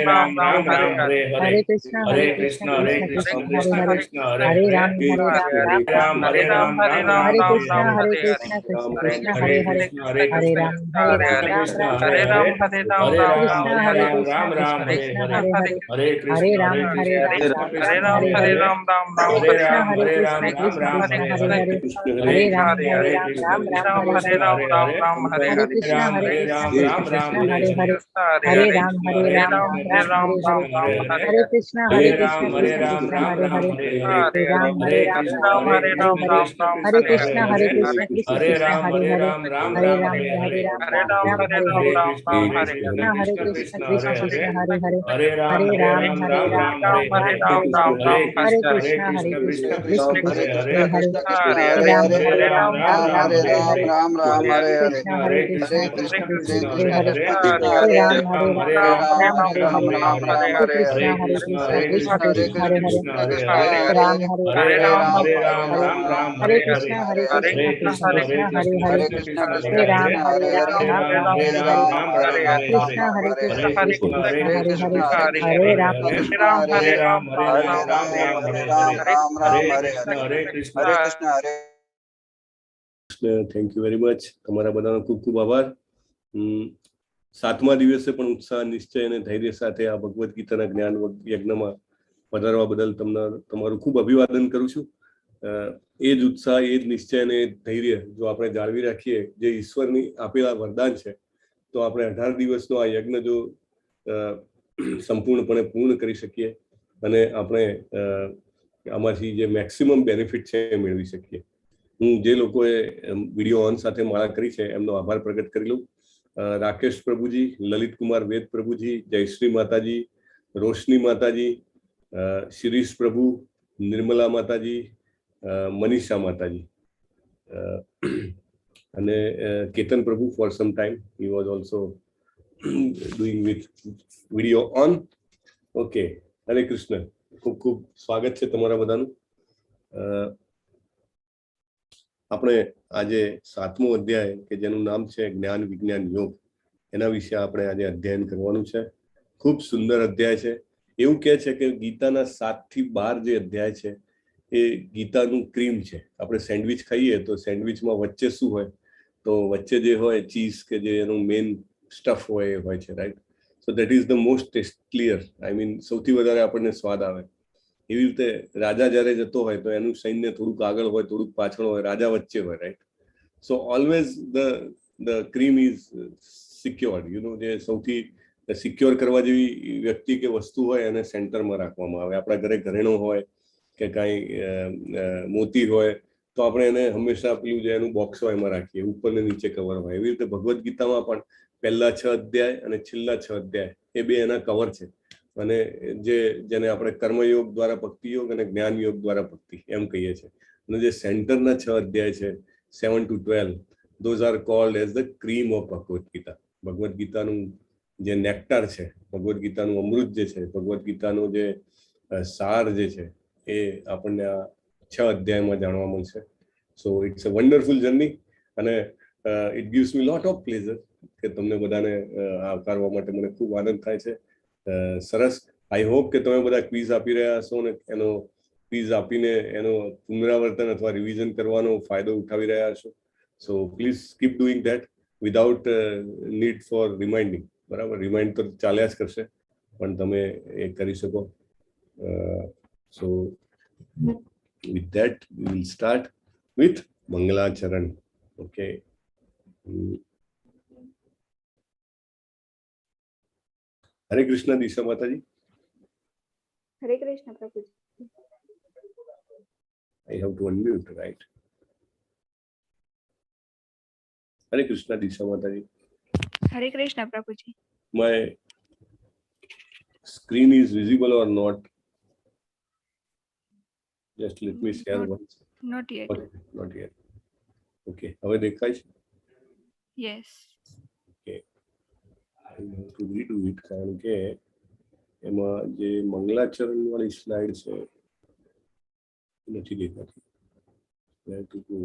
Ram Ram Ram Hare Hare Hare Krishna Hare Krishna Krishna Krishna Hare Hare Krishna Hare Hare Hare Ram Hare Ram Hare Ram Ram Ram Hare Hare Krishna Hare Krishna Krishna Hare Hare Hare Krishna Hare Hare Krishna Ram Ram Krishna Ram Hare Hare Hare Hare Hare Ram Krishna Hare Hare Ram Krishna Ram Ram Hare Krishna Hare Hare Hare Hare Hare Krishna Ram Hare Krishna Krishna Krishna Krishna Hare Hare Hare Hare Hare Krishna Ram Hare Hare Ram Krishna Ram Krishna Ram Krishna Hare Hare Hare Hare Hare Hare Ram Krishna Hare Krishna Ram Krishna Hare Krishna Hare Hare Hare Hare Hare Krishna Ram Hare Ram Ram Ram Krishna Hare Hare Hare Hare Hare Hare Ram Krishna Hare Ram Ram Krishna Hare Krishna Hare Hare Hare Hare Krishna Hare Ram Krishna Hare Ram Krishna Ram Hare Ram Hare Hare Hare Hare Ram Hare Ram Krishna Hare Hare Krishna Hare Krishna Hare Krishna Hare Krishna Hare Krishna Hare Krishna Ram Hare Hare Hare Ram Ram Hare Ram Ram Hare Hare Hare Ram Hare Hare Hare Krishna Hare Hare Krishna Krishna Hare Krishna Krishna Krishna Krishna Hare Krishna Hare Hare Hare Hare Ram Hare Hare Ram Ram Hare Ram Ram Ram Ram Hare Hare Hare Hare Hare Hare Krishna Hare Krishna Krishna Krishna Krishna Krishna Hare Hare Hare Hare Hare Ram Ram Hare Hare Ram Ram Ram Ram Ram Ram Hare Hare Hare Hare Hare Krishna Hare Krishna Krishna Krishna Krishna Krishna Krishna Hare Hare Hare Hare Hare Hare Ram Hare Ram Ram Hare Ram Ram Ram Hare Ram Hare Hare Hare Hare Krishna Hare Krishna Hare Krishna Krishna Krishna Krishna Hare Hare Krishna Hare Hare Hare Ram Hare Ram Hare Ram Ram Hare Hare Ram Hare Ram Ram Hare Hare Hare Krishna Hare Krishna Krishna Hare Krishna Hare Krishna Hare Krishna Krishna Hare Hare Ram Hare Hare Ram Hare Ram Ram Ram Hare Hare Ram Hare Ram Ram Hare Hare Hare Krishna Hare Krishna Krishna Hare Krishna Hare Krishna Hare Krishna Krishna Hare Hare Ram Hare Hare Hare Ram Hare Ram Ram Ram Ram Hare Hare Hare Krishna thank you very much. તમારા બધાનો ખૂબ ખૂબ આભાર. 7મા દિવસે પણ ઉત્સાહ, નિશ્ચય અને ધૈર્ય સાથે આ ભગવદ્ ગીતાના જ્ઞાન યજ્ઞમાં પધારવા બદલ તમારું ખૂબ અભિવાદન કરું છું. એ જ ઉત્સાહ, એ જ નિશ્ચય અને ધૈર્ય જો આપણે જાળવી રાખીએ, જે ઈશ્વરની આપેલા વરદાન છે, તો આપણે 18 દિવસનો આ યજ્ઞ જો સંપૂર્ણપણે પૂર્ણ કરી શકીએ અને આપણે આમાંથી જે મેક્સિમમ બેનિફિટ છે એ મેળવી શકીએ. હું જે લોકોએ વિડીયો ઓન સાથે માળા કરી છે એમનો આભાર પ્રગટ કરી લઉં. રાકેશ પ્રભુજી, લલિત કુમાર વેદ પ્રભુજી, જયશ્રી માતાજી, રોશની માતાજી, શિરીષ પ્રભુ, નિર્મલા માતાજી, મનીષા માતાજી અને કેતન પ્રભુ for some time he was also doing with video on. Okay, Hare Krishna. ખૂબ ખૂબ સ્વાગત છે તમારા બધાનું. આપણે આજે 7મો અધ્યાય કે જેનું નામ છે જ્ઞાન વિજ્ઞાન યોગ, એના વિશે આપણે આજે અધ્યયન કરવાનું છે. ખૂબ સુંદર અધ્યાય છે. એવું કહે છે કે ગીતાના 7 થી 12 જે અધ્યાય છે એ ગીતાનું ક્રીમ છે. આપણે સેન્ડવિચ ખાઈએ તો સેન્ડવિચમાં વચ્ચે શું હોય? તો વચ્ચે જે હોય ચીઝ કે જે એનું મેઇન સ્ટફ હોય એ હોય છે, right? So that is the most tastelier, I mean સૌથી વધારે આપણને સ્વાદ આવે. એવી રીતે રાજા જ્યારે જતો હોય તો એનું સૈન્ય થોડુંક આગળ હોય, થોડુંક પાછળ હોય, રાજા વચ્ચે હોય, right? So always the cream is secured, you know. જે સૌથી સિક્યોર કરવા જેવી વ્યક્તિ કે વસ્તુ હોય એને સેન્ટરમાં રાખવામાં આવે. આપણા ઘરે ઘરેણો હોય કે કાંઈ મોતી હોય તો આપણે એને હંમેશા પેલું જે એનું બોક્સ હોય એમાં રાખીએ, ઉપર ને નીચે કવર હોય. એવી રીતે ભગવદ્ ગીતામાં પણ પહેલા 6 અધ્યાય અને છેલ્લા 6 અધ્યાય એ બે એના કવર છે. અને જેને આપણે કર્મયોગ દ્વારા ભક્તિ યોગ અને જ્ઞાન યોગ દ્વારા ભક્તિ એમ કહીએ છીએ. અને જે સેન્ટરના 6 અધ્યાય છે 7 to 12, those are called as the cream of Bhagavad Gita. Bhagavad ગીતાનું જે નેક્ટાર છે, ભગવદ્ ગીતાનું અમૃત જે છે, ભગવદ્ ગીતાનો જે સાર જે છે એ આપણને આ 6 અધ્યાયમાં જાણવા મળશે. So it's a wonderful journey અને it gives me lot of pleasure કે તમને બધાને આવકારવા માટે મને ખૂબ આનંદ થાય છે. સરસ. આઈ હોપ કે તમે બધા ક્વિઝ આપી રહ્યા હશો ને એનો ક્વિઝ આપીને એનો પુનરાવર્તન અથવા રિવિઝન કરવાનો ફાયદો ઉઠાવી રહ્યા હશો. So please keep doing that without need four રિમાઇન્ડિંગ. બરાબર, રિમાઇન્ડ તો ચાલ્યા જ કરશે પણ તમે એ કરી શકો. So with that we will start with mangalacharan. Okay. Hare Krishna દિશા માતાજી. હરે કૃષ્ણ પ્રભુજી. I have to unmute, right? Hare Krishna Disha Mataji. હરે કૃષ્ણ પ્રભુજી. My screen is visible or not? Just let me share once. Not yet. Okay, not yet. Okay, હવે દેખાય છે? Yes. Okay. I have to redo it કારણ કે એમાં જે મંગલાચરણ વાળી slide છે નથી દેખાતી. I have to go.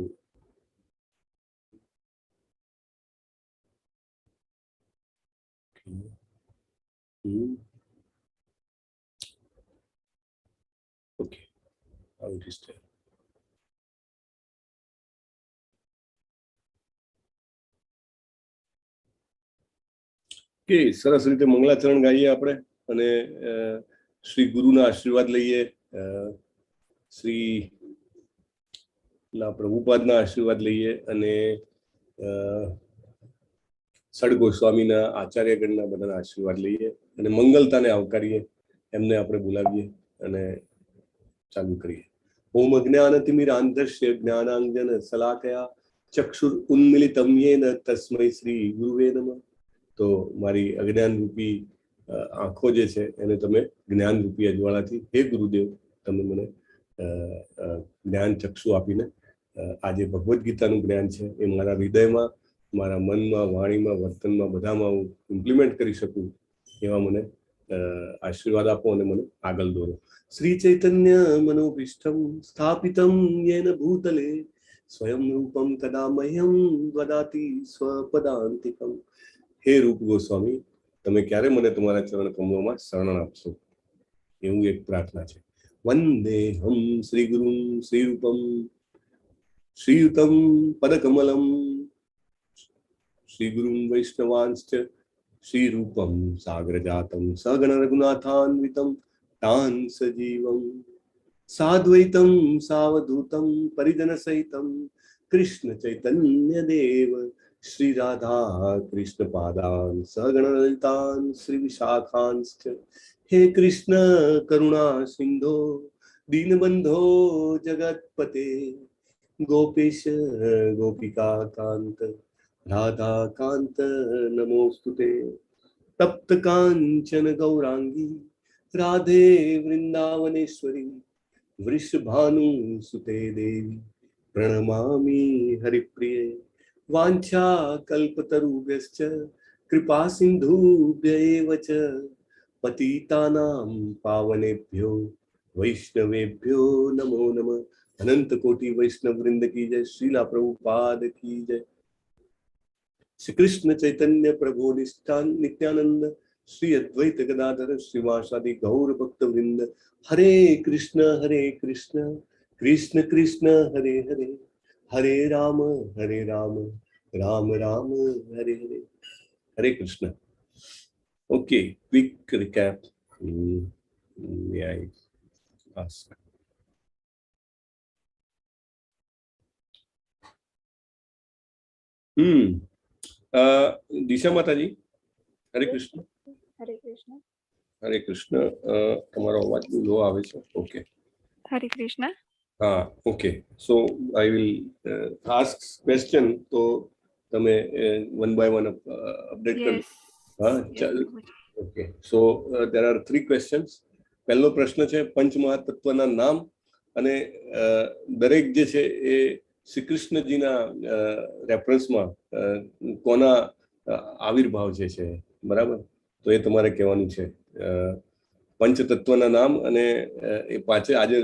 Okay. how it is there. કે સરસ રીતે મંગલાચરણ ગાઈએ આપણે અને શ્રી ગુરુના આશીર્વાદ લઈએ, શ્રી પ્રભુપાદના આશીર્વાદ લઈએ અને સડગોસ્વામીના આચાર્યગણના બધાના આશીર્વાદ લઈએ અને મંગલતાને આવકારીએ, એમને આપણે બોલાવીએ અને ચાલુ કરીએ. ઓમ અજ્ઞાનતિમિરાંધસ્ય જ્ઞાનાંજન શલાકયા ચક્ષુર ઉન્મિલિતમ યેન તસ્મૈ શ્રી ગુરુવે નમઃ. તો મારી અજ્ઞાન રૂપી આંખો જે છે એને તમે જ્ઞાન રૂપી અજવાળાથી, હે ગુરુદેવ તમે મને જ્ઞાન ચક્ષુ આપીને આજે ભગવદ્ ગીતાનું જ્ઞાન છે એ મારા હૃદયમાં, મારા મનમાં, વાણીમાં, વર્તનમાં બધામાં હું ઇમ્પ્લિમેન્ટ કરી શકું એવા મને આશીર્વાદ આપો અને મને આગળ દોરો. શ્રી ચૈતન્ય મનોભીષ્ટમ સ્થાપિતમ યેન ભૂતલે સ્વયં રૂપમ કદા મહ્યમ વદાતિ સ્વપદાંતિકમ. હે રૂપ ગોસ્વામી, તમે ક્યારે મને તમારા ચરણ કમળોમાં શરણ આપશો, એવું એક પ્રાર્થના છે. વંદેહમ શ્રી ગુરુમ શ્રી રૂપમ શ્રીયુતમ પદકમલમ શ્રી ગુરુમ વૈષ્ણવાંશ્ચ શ્રી રૂપમ સાગરજાતમ સગણ રઘુનાથાન્વિતમ તાન સજીવમ સાદ્વૈતમ સાવધૂતમ પરિજન સહિતમ કૃષ્ણ ચૈતન્ય દેવ શ્રી રાધા કૃષ્ણ પાદાન સગણ લલિતાન શ્રી વિશાખાંશ્ચ. હે કૃષ્ણ કરુણા સિંધો દીનબંધો જગતપતે ગોપેશ ગોપિકા કાંત રાધા કાંત નમોસ્તુતે. તપ્ત કાંચન ગૌરાંગી રાધે વૃંદાવનેશ્વરી વૃષભાનુ સુતે દેવી પ્રણમામી હરિપ્રિયે. વાંછા કલ્પતરુભ્યશ્ચ કૃપા સિંધુભ્ય એવ ચ પતિતાનાં પાવનેભ્યો વૈષ્ણવેભ્યો નમો નમઃ. અનંત કોટી વૈષ્ણવ વૃંદ કી જય. શ્રીલા પ્રભુપાદ કી જય. શ્રી કૃષ્ણ ચૈતન્ય પ્રભુ નિત્યાનંદ શ્રી અદ્વૈત ગદાધર શ્રીવાસાદિ ગૌર ભક્ત વૃંદ. હરે કૃષ્ણ કૃષ્ણ કૃષ્ણ હરે હરે, હરે રામ રામ રામ હરે હરે. હરે Krishna. Okay, quick recap. May I ask? દિશા માતાજી, હરે કૃષ્ણ. હરે કૃષ્ણ. હરે કૃષ્ણ. તમારો અવાજ લો આવે છે. ઓકે, હરે કૃષ્ણ. હા, okay. So I will ask question, તો તમે વન બાય વન અપડેટ કરો. Yes. હા, Yes, ચાલ. પ્રભુજી. Okay, so there are 3 questions. પહેલો પ્રશ્ન છે પંચમહાતત્વના નામ, અને દરેક જે છે એ શ્રી કૃષ્ણજીના રેફરન્સમાં કોના આવિર્ભાવ જે છે, બરાબર? તો એ તમારે કહેવાનું છે. પંચતત્વના નામ, અને એ પાછે આજે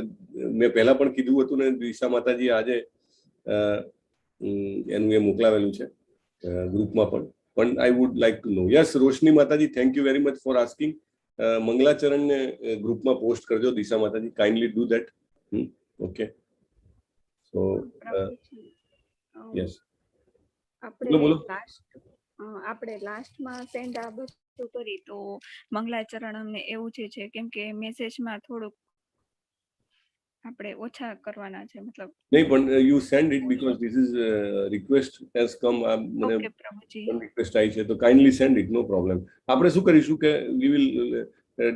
મેં પહેલા પણ કીધું હતું ને, દિશા માતાજી આજે એનું એ મોકલાવેલું છે ગ્રુપમાં પણ I would like to know. Yes, Roshni માતાજી, thank you very much for asking. મંગલાચરણને ગ્રુપમાં પોસ્ટ કરજો દિશા માતાજી, kindly do that. Okay, so yes, બોલો. આપણે લાસ્ટમાં સેન્ડ આ બધું કરી તો મંગલાચરણ અમને એવું છે કેમ કે મેસેજમાં થોડુંક આપણે ઓછા કરવાના છે, મતલબ નહીં, પણ you send it because this is request has come. મને ઓકે પ્રભુજી, રિક્વેસ્ટ આવી છે, તો kindly send it, no problem. આપણે શું કરીશું કે we will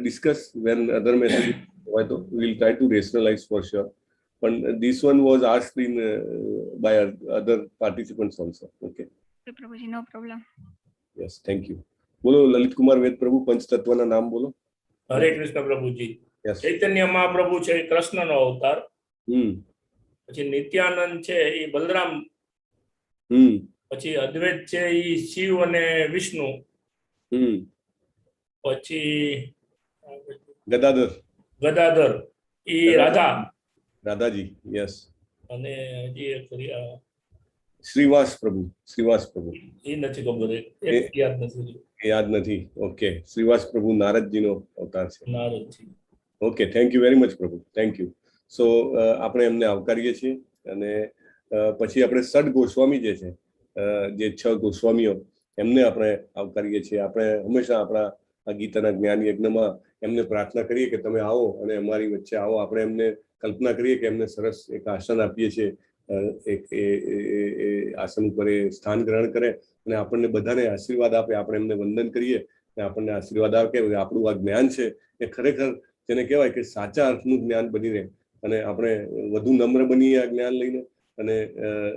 discuss when other message હોય તો we will try to rationalise for sure. પણ this one was asked in by other participants also. Okay પ્રભુજી, no problem. Yes, thank you. બોલો લલિત કુમાર વેદ પ્રભુ, પંચતત્વના નામ બોલો. હરે કૃષ્ણ પ્રભુજી. યસ. ચૈતન્ય મહાપ્રભુ છે એ કૃષ્ણનો અવતાર. પછી નિત્યાનંદ છે એ બલરામ. પછી અદ્વૈત છે એ શિવ અને વિષ્ણુ. પછી ગદાધર એ રાધાજી. યસ. અને હજી એક શ્રીવાસ પ્રભુ એ નથી ખબર, એક યાદ નથી. ઓકે, શ્રીવાસ પ્રભુ નારદજીનો અવતાર છે. Naradji. Okay, thank you very much પ્રભુ, થેન્ક યુ. સો આપણે એમને આવકારીએ છીએ. અને પછી આપણે સડ ગોસ્વામી જે છે, જે 6 ગોસ્વામીઓ, એમને આપણે આવકારીએ છીએ. આપણે હંમેશા આપણા આ ગીતાના જ્ઞાન યજ્ઞમાં એમને પ્રાર્થના કરીએ કે તમે આવો અને અમારી વચ્ચે આવો. આપણે એમને કલ્પના કરીએ કે એમને સરસ એક આસન આપીએ છીએ, એક આસન ઉપર એ સ્થાન ગ્રહણ કરે અને આપણને બધાને આશીર્વાદ આપે. આપણે એમને વંદન કરીએ અને આપણને આશીર્વાદ આપે કે આપણું આ જ્ઞાન છે એ ખરેખર જેને કહેવાય કે સાચા અર્થનું જ્ઞાન બની રહે અને આપણે વધુ નમ્ર બનીએ આ જ્ઞાન લઈને અને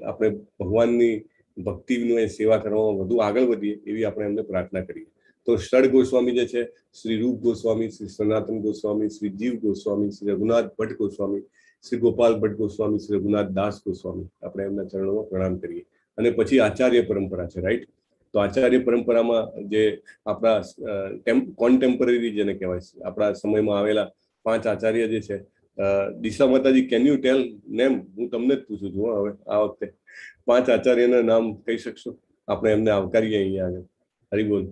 આપણે ભગવાનની ભક્તિની સેવા કરવામાં વધુ આગળ વધીએ એવી આપણે એમને પ્રાર્થના કરીએ. તો ષડ ગોસ્વામી જે છે, શ્રી રૂપ ગોસ્વામી, શ્રી સનાતન ગોસ્વામી, શ્રી જીવ ગોસ્વામી, શ્રી રઘુનાથ ભટ્ટ ગોસ્વામી, શ્રી ગોપાલ ભટ્ટ ગોસ્વામી, શ્રી રઘુનાથ દાસ ગોસ્વામી, આપણે એમના ચરણોમાં પ્રણામ કરીએ. અને પછી આચાર્ય પરંપરા છે, રાઈટ? તો આચાર્ય પરંપરામાં જે આપણા કોન્ટેમ્પરરી જેને કહેવાય છે, આપણા સમયમાં આવેલા 5 આચાર્ય જે છે, દિશા માતાજી, કેન યુ ટેલ નેમ? હું તમને જ પૂછું છું હવે આ વખતે 5 આચાર્યના નામ કહી શકશો? આપણે એમને આવકારીએ અહીંયા આગળ. Haribol.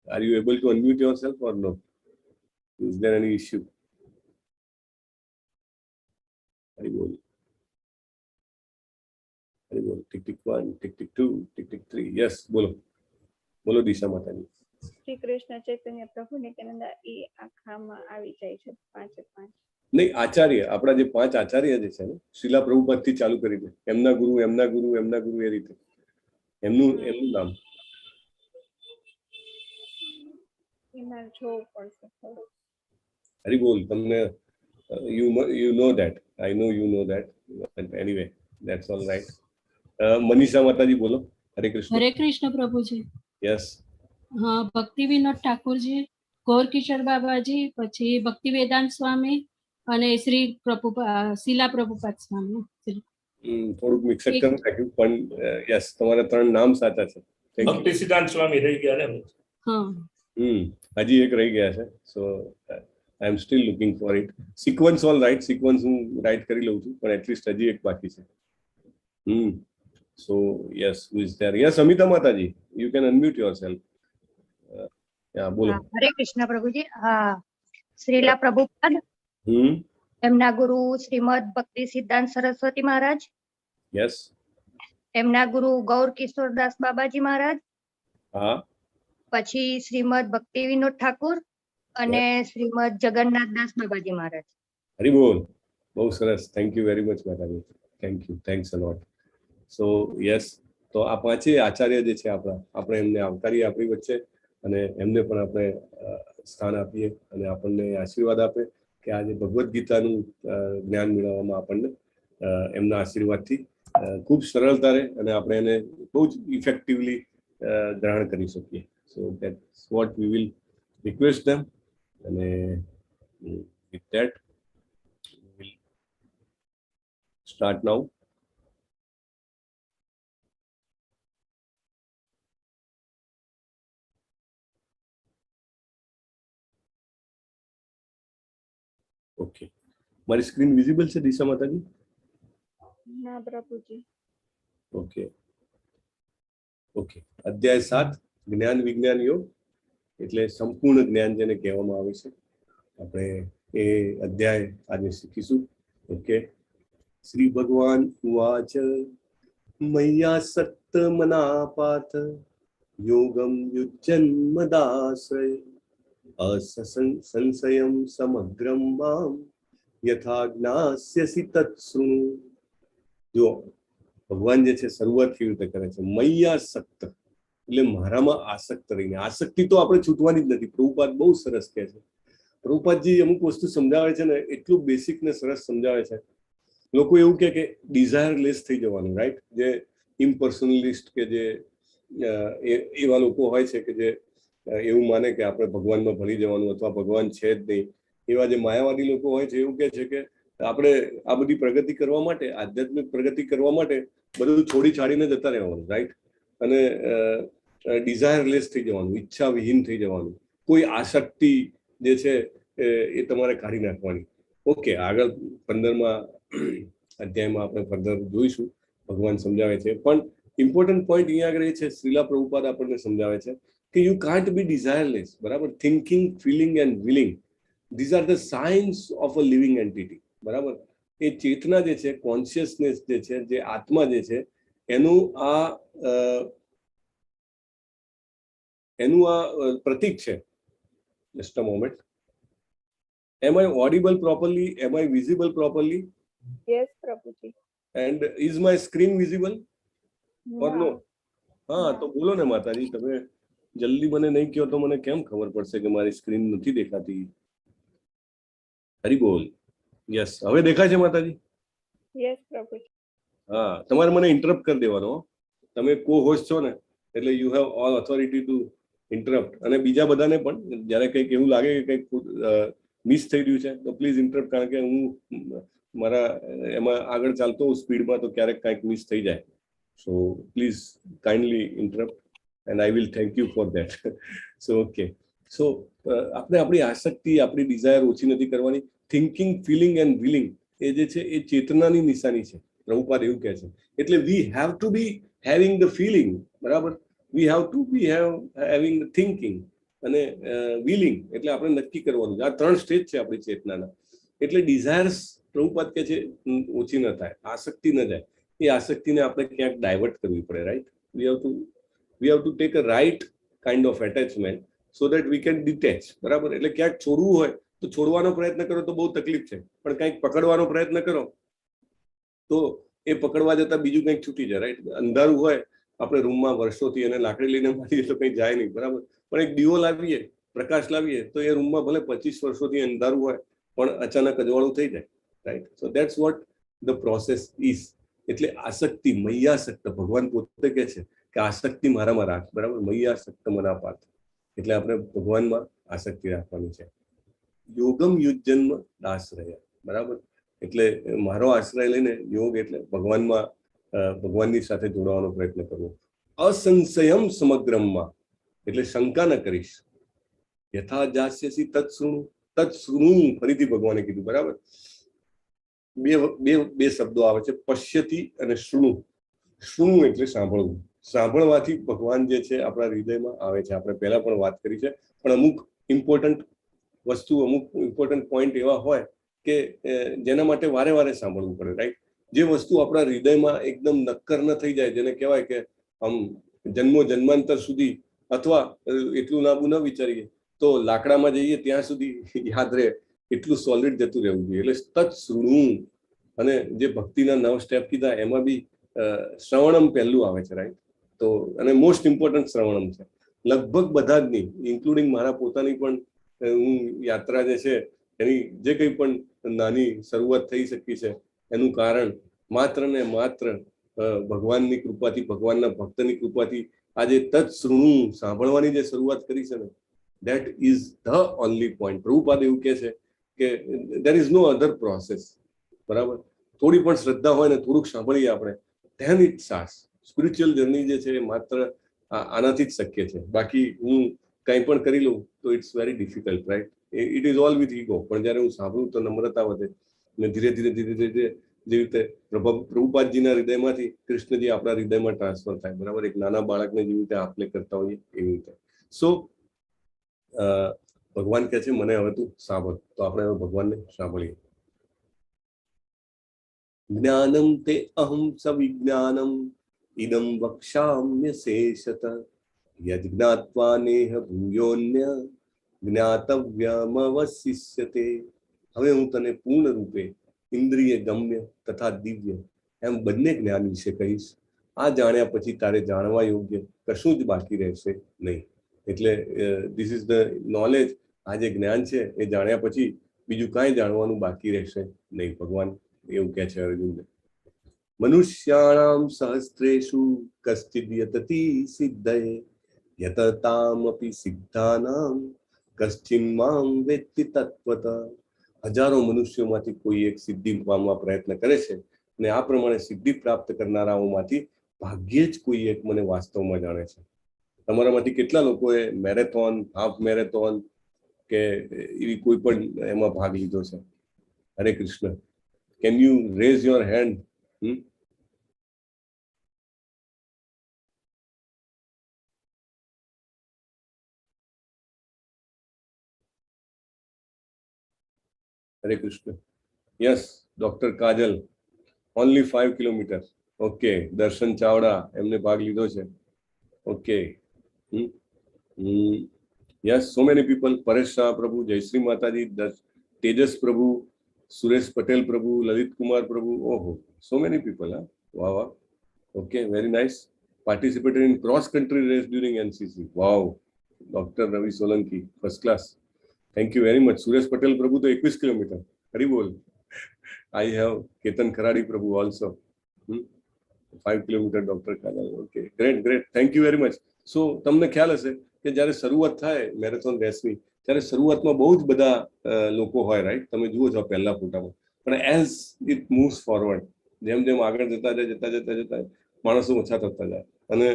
Are you able to unmute yourself or no? Is there any issue? Haribool. Haribool. Tick tick 1, tick tick 2, tick tick 3. Yes, બોલો. બોલો દિશા માતાજી. શ્રી કૃષ્ણ ચૈતન્ય પ્રભુ નિત્યાનંદ એ આખામાં આવી જાય છે 5 નહીં, આચાર્ય, આપણા જે 5 આચાર્ય જે છે ને, શીલા પ્રભુપાદથી ચાલુ કરીને એમના ગુરુ, એમના ગુરુ, એમના ગુરુ, એ રીતે એમનું નામ હરિબોલ. તમને you know that, I know you know that, but anyway that's all right. Manisha માતાજી બોલો. હરે કૃષ્ણ. હરે કૃષ્ણ પ્રભુજી. યસ. હા, ભક્તિ વિનોદ ઠાકોરજી, ગોર કિશોર બાબાજી, પછી ભક્તિ વેદાંત સ્વામી અને શ્રી શીલા પ્રભુપાદ સ્વામી. થોડુંક મિક્સઅપ કરી નાખ્યું પણ યસ, તમારા 3 નામ સાચા છે. ભક્તિ સિદ્ધાંત સ્વામી રહી ગયા ને? હા, હજી એક રહી ગયા છે. So I am still looking for it. Sequence all right, sequence હું રાઈટ કરી લઉં છું, પણ એટલીસ્ટ હજી એક બાકી છે. So yes, who is there? Yes, Amita માતાજી, યુ કેન અનમ્યુટ યોરસેલ્ફ. બોલો. હરે કૃષ્ણ પ્રભુજી. હા, શ્રીલા પ્રભુપાદ, એમના ગુરુ શ્રીમદ ભક્તિ સિદ્ધાંત સરસ્વતી મહારાજ. યસ. એમના ગુરુ ગૌર કિશોરદાસ બાબાજી મહારાજ. હા. પછી શ્રીમદ ભક્તિ વિનોદ ઠાકોર અને શ્રીમદ જગન્નાથદાસ બાબાજી મહારાજ. હરિબોલ. બહુ સરસ. થેન્ક યુ વેરી મચ માતાજી. Thank you, thanks a lot. So yes, તો આ 5 આચાર્ય જે છે આપણે એમને આવકારીએ આપણી વચ્ચે અને એમને પણ આપણે સ્થાન આપીએ અને આપણને આશીર્વાદ આપે કે આજે ભગવદ્ ગીતાનું જ્ઞાન મેળવવામાં આપણને એમના આશીર્વાદથી ખૂબ સરળતા રહે અને આપણે એને બહુ જ ઇફેક્ટિવલી ગ્રહણ કરી શકીએ. So that's what we will request them. અને with that we will start now. Okay, મારી સ્ક્રીન વિઝિબલ છે દિશા માતાજી? ના પ્રભુજી. Okay okay. અધ્યાય 7, જ્ઞાન વિજ્ઞાન યોગ, એટલે સંપૂર્ણ જ્ઞાન જેને કહેવામાં આવે છે. આપણે એ અધ્યાય આજે શીખીશું. ઓકે. શ્રી ભગવાન ઉવાચ મય્યાસક્ત મનાપાથ યોગમ યુજ્જન્મદાશ્રય સંશયમ સમગ્રમ મામ યથા જ્ઞાસ્યસી તત્સૃણુ. જો ભગવાન જે છે શરૂઆત કેવી રીતે કરે છે? મય્યાસક્ત એટલે મારામાં આસક્ત રહીને. આસક્તિ તો આપણે છૂટવાની જ નથી. પ્રભુપાદ બહુ સરસ કહે છે. પ્રભુપાદજી અમુક વસ્તુ સમજાવે છે ને, એટલું બેસિક ને સરસ સમજાવે છે. લોકો એવું કે ડિઝાયર લેસ થઈ જવાનું, રાઈટ? જે ઇમ્પર્સનલિસ્ટ કે જે એવા લોકો હોય છે કે જે એવું માને કે આપણે ભગવાનમાં ભળી જવાનું અથવા ભગવાન છે જ નહીં. એવા જે માયાવાદી લોકો હોય છે એવું કહે છે કે આપણે આ બધી પ્રગતિ કરવા માટે, આધ્યાત્મિક પ્રગતિ કરવા માટે બધું છોડી છાડીને જતા રહેવાનું, રાઈટ? અને ડિઝાયરલેસ થઈ જવાનું, ઈચ્છા વિહીન થઈ જવાનું. કોઈ આસક્તિ જે છે એ તમારે કાઢી નાખવાની. ઓકે, આગળ 15મા અધ્યાયમાં આપણે ફર્ધર જોઈશું, ભગવાન સમજાવે છે. પણ ઇમ્પોર્ટન્ટ પોઈન્ટ અહીંયા આગળ એ છે, શ્રીલા પ્રભુપાદ આપણને સમજાવે છે કે યુ કાન્ટ બી ડિઝાયરલેસ, બરાબર? Thinking, feeling and willing, these are the signs of a living entity. બરાબર? એ ચેતના જે છે, કોન્શિયસનેસ જે છે, જે આત્મા જે છે, એનું આ પ્રતીક છે. Just a moment. Am I audible properly? Am I visible properly? Yes, Prabhuji. And is my screen visible or no? હા, તો બોલો ને માતાજી, તમે જલ્દી મને નહીં કહો તો મને કેમ ખબર પડશે કે મારી સ્ક્રીન નથી દેખાતી? હરી બોલ. યસ, હવે દેખાય છે માતાજી? યસ પ્રભુજી. હા, તમારે મને ઇન્ટરપ્ટ કરી દેવાનો. તમે કો હોસ્ટ છો ને, એટલે you have all authority to interrupt. અને બીજા બધાને પણ જ્યારે કંઈક એવું લાગે કે કંઈક મિસ થઈ રહ્યું છે તો પ્લીઝ ઇન્ટરપ્ટ, કારણ કે હું મારા એમાં આગળ ચાલતો હોઉં સ્પીડમાં તો ક્યારેક કંઈક મિસ થઈ જાય. So please kindly interrupt and I will thank you for that. So okay. So આપણે આપણી આસક્તિ, આપણી ડિઝાયર ઓછી નથી કરવાની. થિંકિંગ, ફિલિંગ એન્ડ વિલિંગ એ જે છે એ ચેતનાની નિશાની છે. પ્રભુપાદ એવું કહે છે. એટલે we have to be having the feeling. બરાબર? We have to be having the thinking અને વિલિંગ. એટલે આપણે નક્કી કરવાનું. આ 3 સ્ટેજ છે આપણી ચેતનાના. એટલે ડિઝાયર્સ પ્રભુપાદ કહે છે ઓછી ન થાય, આસક્તિ ન જાય. એ આસક્તિને આપણે ક્યાંક ડાયવર્ટ કરવી પડે. Right? V have to take a right kind of attachment so that we can detach. બરાબર? એટલે ક્યાંક છોડવું હોય તો છોડવાનો પ્રયત્ન કરો તો બહુ તકલીફ છે, પણ કંઈક પકડવાનો પ્રયત્ન કરો તો એ પકડવા જતા બીજું કંઈક છૂટી જાય. રાઈટ? અંધારું હોય, આપણે રૂમમાં વર્ષોથી એને લાકડી લઈને મારીએ તો કંઈ જાય નહીં. બરાબર? પણ એક દીવો લાવીએ, પ્રકાશ લાવીએ તો એ રૂમમાં ભલે 25 વર્ષોથી અંધારું હોય પણ અચાનક અજવાળું થઈ જાય. Right? So that's vote the process is. એટલે આસક્તિ, મૈયાસક્ત, ભગવાન પોતે કહે છે કે આસક્તિ મારામાં રાખ. બરાબર? મૈયાસક્ત મના પાર્થ. એટલે આપણે ભગવાનમાં આસક્તિ રાખવાની છે. યોગમ યુજ્જન્મ દાસરય. બરાબર? એટલે મારો આશ્રય લઈને યોગ એટલે ભગવાનની સાથે જોડાવાનો પ્રયત્ન કરવો. અસંશયમ સમગ્રમમાં એટલે શંકા ન કરીશ. યથા જાસ્યસી તત્સૃણુ. ફરીથી ભગવાને કીધું. બરાબર? બે શબ્દો આવે છે, પશ્યતિ અને શૃણુ. શૃણુ એટલે સાંભળવું. સાંભળવાથી ભગવાન જે છે આપણા હૃદયમાં આવે છે. આપણે પહેલા પણ વાત કરી છે, પણ અમુક ઇમ્પોર્ટન્ટ પોઈન્ટ એવા હોય કે જેના માટે વારે વારે સાંભળવું પડે. રાઈટ? જે વસ્તુ આપણા હૃદયમાં એકદમ નક્કર ન થઈ જાય, જેને કહેવાય કે આમ જન્માંતર સુધી, અથવા એટલું લાંબુ ન વિચારીએ તો લાકડામાં જઈએ ત્યાં સુધી યાદ રહે, એટલું સોલિડ જતું રહેવું જોઈએ. એટલે તત્સૃણુ. અને જે ભક્તિના 9 સ્ટેપ કીધા એમાં બી શ્રવણમ પહેલું આવે છે. રાઈટ? તો અને મોસ્ટ ઇમ્પોર્ટન્ટ શ્રવણમ છે. લગભગ બધા જ નહીં, ઇન્ક્લુડિંગ મારા પોતાની પણ હું યાત્રા જે છે એની જે કંઈ પણ નાની શરૂઆત થઈ શકી છે એનું કારણ માત્ર ને માત્ર ભગવાનની કૃપાથી, ભગવાનના ભક્તની કૃપાથી આજે તત્સૃણુ સાંભળવાની જે શરૂઆત કરી છે ને, that is the only point. Prabhupada એવું કહે છે કે there is no other process. બરાબર? થોડી પણ શ્રદ્ધા હોય ને, થોડુંક સાંભળીએ આપણે, then it SaaS. Spiritual journey જે છે એ માત્ર આનાથી જ શક્ય છે. બાકી હું કંઈ પણ કરી લઉં તો it's very difficult. Right? It is all with ego. પણ જ્યારે હું સાંભળું તો નમ્રતા વધે અને ધીરે ધીરે જેવી રીતે પ્રભુપાદજીના હૃદયમાંથી કૃષ્ણજી આપણા હૃદયમાં ટ્રાન્સફર થાય. બરાબર? એક નાના બાળકને જેવી રીતે આપલે કરતા હોઈએ એવી રીતે. સો ભગવાન કહે છે મને હવે તું સાંભળ. તો આપણે હવે ભગવાનને સાંભળીએ. જ્ઞાનમ તે અહમ સવિજ્ઞાનમ ઇદમ વક્ષ્યામ્ય શેષત યદ જ્ઞાત્વા નેહ ભૂયોન્ય જ્ઞાતવ્યમવશિષ્યતે. હવે હું તને પૂર્ણ રૂપે ઇન્દ્રિય ગમ્ય તથા દિવ્ય એમ બંને જ્ઞાન વિશે કહીશ. આ જાણ્યા પછી તારે જાણવા યોગ્ય કશું જ બાકી રહેશે નહીં. એટલે ધીસ ઇઝ ધ નોલેજ. આ જે જ્ઞાન છે એ જાણ્યા પછી બીજું કાંઈ જાણવાનું બાકી રહેશે નહીં. ભગવાન એવું કહે છે અર્જુનને. મનુષ્યાણામ સહસ્ત્રેષુ કશ્ચિદ યતતિ સિદ્ધયે યતતામપી સિદ્ધાનામ કશ્ચિન મામ વેત્તિ તત્વતઃ. હજારો મનુષ્યોમાંથી કોઈ એક સિદ્ધિ પામવા પ્રયત્ન કરે છે અને આ પ્રમાણે સિદ્ધિ પ્રાપ્ત કરનારાઓમાંથી ભાગ્યે જ કોઈ એક મને વાસ્તવમાં જાણે છે. તમારામાંથી કેટલા લોકોએ મેરેથોન, હાફ મેરેથોન કે એવી કોઈ પણ એમાં ભાગ લીધો છે? હરે Krishna. Can you rays your hand? Hare Krishna. Yes, doctor Kajal, only 5 kilometre. Okay, દર્શન ચાવડા એમને ભાગ લીધો છે. Okay, yes, so many people. Paresh Shah પ્રભુ, જયશ્રી માતાજી, તેજસ પ્રભુ, સુરેશ પટેલ પ્રભુ, લલિત કુમાર પ્રભુ. ઓહો, સો મેની પીપલ. હા, વાહ વાહ. Okay, very nice. Participated in cross country race during NCC. Wow. Dr. Ravi Solanki, first class. Thank you very much. Suresh Patel Prabhu to 21 kilometer. Hari bol. I have Ketan Kharadi Prabhu also. 5 kilometer Dr. Kajal. Okay, great, great. Thank you very much. So, તમને ખ્યાલ હશે કે જ્યારે શરૂઆત થાય marathon રેસની, ત્યારે શરૂઆતમાં બહુ જ બધા લોકો હોય, રાઈટ? તમે જુઓ છો પહેલા ફોટામાં. પણ એઝ ઇટ મૂવ્સ ફોરવર્ડ, જેમ જેમ આગળ જતા જાય માણસો ઓછા થતા જાય. અને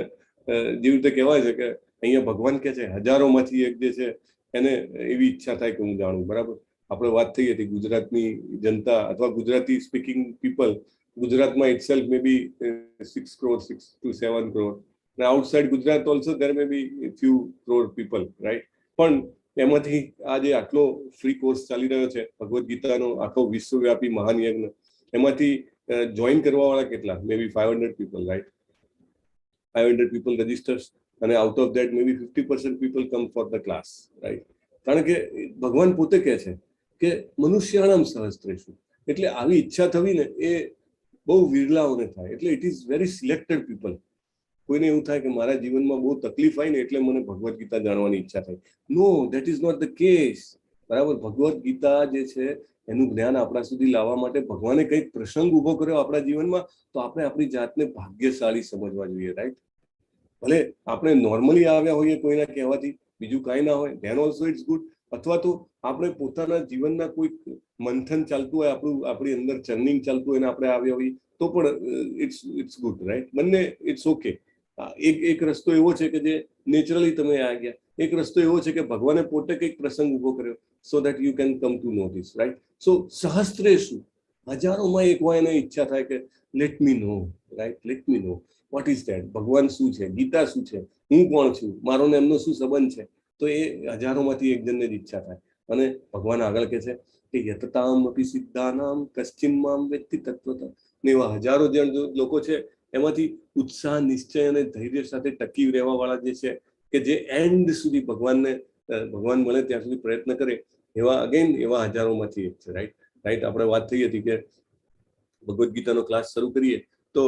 જેવી રીતે કહેવાય છે કે અહીંયા ભગવાન કહે છે હજારોમાંથી એક જે છે એને એવી ઈચ્છા થાય કે હું જાણું. બરાબર, આપણે વાત થઈ હતી ગુજરાતની જનતા અથવા ગુજરાતી સ્પીકિંગ પીપલ ગુજરાતમાં itself may be 6 crore 6 to 7 crore, અને outside Gujarat also there may be few crore people, right? પણ એમાંથી આ જે આટલો ફ્રી કોર્સ ચાલી રહ્યો છે ભગવદ્ ગીતાનો આખો વિશ્વવ્યાપી મહાન યજ્ઞ, એમાંથી જોઈન કરવા વાળા કેટલા? મે બી 500 પીપલ, રાઈટ? 500 people registers, અને out of that maybe 50% people come for the class, right? કારણ કે ભગવાન પોતે કહે છે કે મનુષ્યાણામ સહસ્ત્રેષુ, એટલે આવી ઈચ્છા થવી ને એ બહુ વિરલાઓને થાય. એટલે it is very selected people. કોઈને એવું થાય કે મારા જીવનમાં બહુ તકલીફ આવી ને એટલે મને ભગવદ્ ગીતા જાણવાની ઈચ્છા થઈ. No, that is not the case. બરાબર, ભગવદ્ ગીતા જે છે એનું જ્ઞાન આપણા સુધી લાવવા માટે ભગવાને કંઈક પ્રસંગ ઉભો કર્યો આપણા જીવનમાં, તો આપણે આપણી જાતને ભાગ્યશાળી સમજવા જોઈએ, રાઈટ? ભલે આપણે નોર્મલી આવ્યા હોઈએ કોઈના કહેવાથી, બીજું કાંઈ ના હોય, ધેન ઓલ્સો ઇટ્સ ગુડ. અથવા તો આપણે પોતાના જીવનના કોઈક મંથન ચાલતું હોય, આપણી અંદર ચર્નિંગ ચાલતું હોય ને આપણે આવ્યા હોઈએ તો પણ ઇટ્સ ગુડ, રાઈટ? બંને ઇટ્સ ઓકે. એક રસ્તો એવો છે કે જે નેચરલી તમે આ ગયા, એક રસ્તો એવો છે કે ભગવાને પોતે કંઈક પ્રસંગ ઉભો કર્યો, so that you can come to know this, right? So સહસ્ત્રેષુ, હજારોમાં એક હોય એને ઈચ્છા થાય કે let me know, right? Let me know what is that, ભગવાન શું છે, ગીતા શું છે, હું કોણ છું, મારો ને એમનો શું સંબંધ છે. તો એ હજારોમાંથી એક જણને જ ઈચ્છા થાય. અને ભગવાન આગળ કહે છે કે યતતામ અપી સિદ્ધાનામ કશ્ચિન મામ વેત્તિ તત્વતઃ. ને એવા હજારો જણ લોકો છે, એમાંથી ઉત્સાહ, નિશ્ચય અને ધૈર્ય સાથે ટકી રહેવા વાળા જે છે, કે જે એન્ડ સુધી ભગવાન મળે ત્યાં સુધી પ્રયત્ન કરે, એવા એવા હજારોમાંથી એક છે, રાઈટ? રાઈટ, આપણે વાત થઈ હતી કે ભગવદ્ ગીતાનો ક્લાસ શરૂ કરીએ તો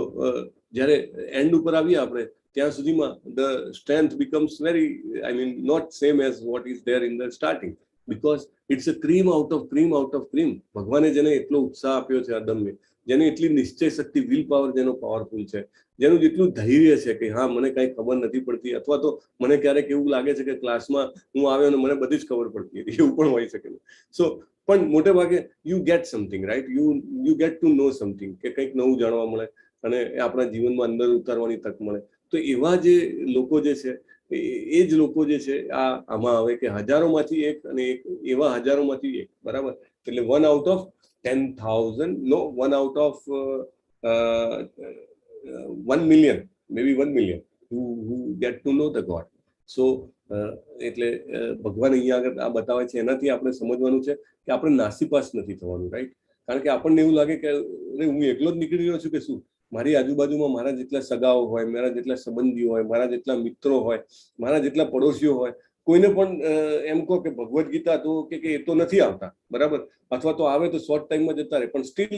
જ્યારે એન્ડ ઉપર આવીએ આપણે ત્યાં સુધીમાં the strength becomes very, I mean not same as what is there in the starting, because it's a cream out of cream. ભગવાને જેને એટલો ઉત્સાહ આપ્યો છે અદમ્ય, જેની એટલી નિશ્ચય શક્તિ, વિલ પાવર જેનો પાવરફુલ છે, જેનું જેટલું ધૈર્ય છે કે હા મને કાંઈ ખબર નથી પડતી, અથવા તો મને ક્યારેક એવું લાગે છે કે ક્લાસમાં હું આવ્યો અને મને બધી જ ખબર પડતી હતી, એવું પણ હોઈ શકે. સો પણ મોટે ભાગે you get something, right? You get to know something, કે કંઈક નવું જાણવા મળે અને આપણા જીવનમાં અંદર ઉતારવાની તક મળે. તો એવા જે લોકો જે છે એ જ લોકો જે છે આમાં આવે કે હજારોમાંથી એક, અને એવા હજારોમાંથી એક, બરાબર? એટલે 1 out of 10,000, no, 1 out of 1 million, maybe 1 million who get to know the God. So એટલે ભગવાન અહીંયા આગળ આ બતાવે છે, એનાથી આપણે સમજવાનું છે કે આપણે નાસીપાસ નથી થવાનું, રાઈટ? કારણ કે આપણને એવું લાગે કે હું એકલો જ નીકળી રહ્યો છું કે શું, મારી આજુબાજુમાં મારા જેટલા સગાઓ હોય, મારા જેટલા સંબંધીઓ હોય, મારા જેટલા મિત્રો હોય, મારા જેટલા પડોશીઓ હોય, કોઈને પણ એમ કહો કે ભગવદ્ ગીતા તો કે એ તો નથી આવતા, બરાબર? અથવા તો આવે તો શોર્ટ ટાઈમમાં જતા રહે, પણ સ્ટીલ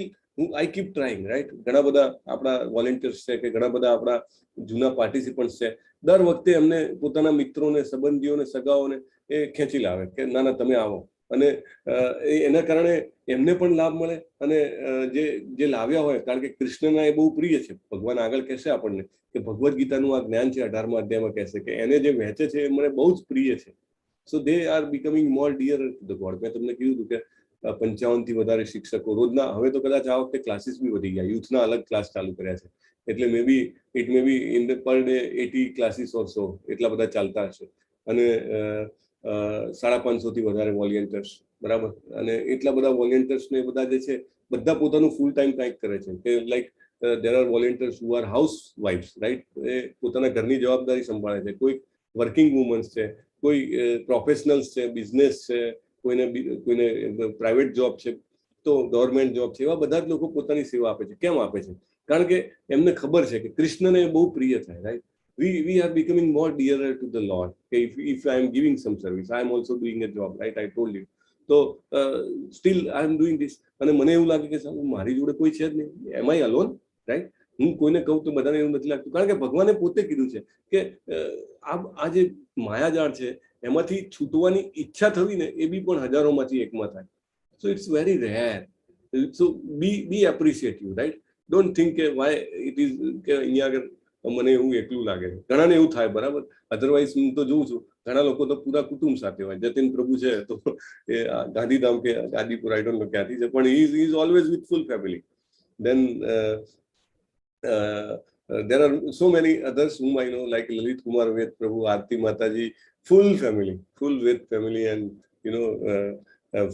આઈ કીપ ટ્રાઈંગ, રાઈટ? ઘણા બધા આપણા વોલેન્ટિયર્સ છે કે ઘણા બધા આપણા જૂના પાર્ટિસિપન્ટ્સ છે, દર વખતે એમને પોતાના મિત્રોને, સંબંધીઓને, સગાઓને એ ખેંચી લાવે કે ના ના તમે આવો, અને એના કારણે એમને પણ લાભ મળે. અને જે લાવ્યા હોય, કારણ કે કૃષ્ણના એ બહુ પ્રિય છે, ભગવાન આગળ કહેશે આપણને કે ભગવદ્ ગીતાનું આ જ્ઞાન છે 18મા અધ્યાયમાં કહેશે કે એને જે વહેંચે છે એ મને બહુ જ પ્રિય છે. So they are becoming more dear to the God. મેં તમને કીધું હતું કે 55 થી વધારે શિક્ષકો રોજના, હવે તો કદાચ આ વખતે ક્લાસીસ બી વધી ગયા, યુથના અલગ ક્લાસ ચાલુ કર્યા છે, એટલે maybe in the per day 80 classes or so એટલા બધા ચાલતા હશે. અને 550 થી વધારે વોલેન્ટિયર્સ, બરાબર? અને એટલા બધા વોલેન્ટિયર્સ ને બધા જે છે બધા પોતાનું ફૂલ ટાઈમ કંઈક કરે છે, કે like there are volunteers who are housewives, right? એ પોતાના ઘરની જવાબદારી સંભાળે છે, કોઈ વર્કિંગ વુમન્સ છે, કોઈ પ્રોફેશનલ્સ છે, બિઝનેસ છે, કોઈને પ્રાઇવેટ જોબ છે, તો ગવર્મેન્ટ જોબ છે, એવા બધા જ લોકો પોતાની સેવા આપે છે. કેમ આપે છે? કારણ કે એમને ખબર છે કે કૃષ્ણને બહુ પ્રિય થાય, right? We are becoming more dearer to the Lord. If I am giving some service, I am also doing a job, right? I told you. So still I am doing this. અને મને એવું લાગે કે મારી જોડે કોઈ છે જ નહીં. Am I alone? Right? હું કોઈને કહું તો બધાને એવું નથી લાગતું, કારણ કે ભગવાને પોતે કીધું છે કે આ જે માયાજાળ છે એમાંથી છૂટવાની ઈચ્છા થવી ને એ બી પણ હજારોમાંથી એકમાં થાય. So it's very rare. So be appreciative, right? Don't think કે વાય ઇટ ઇઝ કે અહીંયા આગળ મને એવું એકલું લાગે છે. ઘણાને એવું થાય, બરાબર? અધરવાઇઝ હું તો જોઉં છું ઘણા લોકો તો પૂરા કુટુંબ સાથે હોય. જતીન પ્રભુ છે તો એ ગાંધીધામ કે ગાંધીપુર, આઈ ડોન્ટ નો ક્યાંથી છે, પણ he is always with full family. Then there are so many others whom I know, like Lalit Kumar Ved Prabhu, Aarti Mataji, full with family, and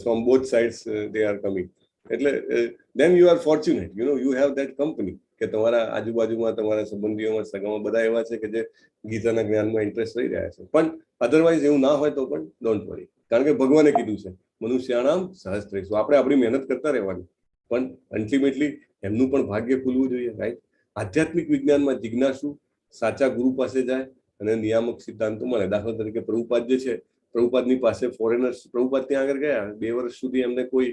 from both sides they are coming. Then you are fortunate, you have that company કે તમારા આજુબાજુમાં તમારા સંબંધીઓમાં સગામાં બધા એવા છે કે જે ગીતાના જ્ઞાનમાં ઇન્ટરેસ્ટ લઈ રહ્યા છે. પણ અધરવાઇઝ એવું ના હોય તો પણ ડોન્ટ વરી, કારણ કે ભગવાને કીધું છે મનુષ્યાણામ સહસ્ત્રેષુ. આપણે આપણી મહેનત કરતા રહેવાની, પણ અલ્ટિમેટલી એમનું પણ ભાગ્ય ખુલવું જોઈએ, રાઈટ? આધ્યાત્મિક વિજ્ઞાનમાં જિજ્ઞાસુ સાચા ગુરુ પાસે જાય અને નિયામક સિદ્ધાંતો મળે. દાખલા તરીકે પ્રભુપાદ જે છે, પ્રભુપાદની પાસે ફોરેનર્સ, પ્રભુપાદ ત્યાં આગળ ગયા 2 વર્ષ સુધી એમને કોઈ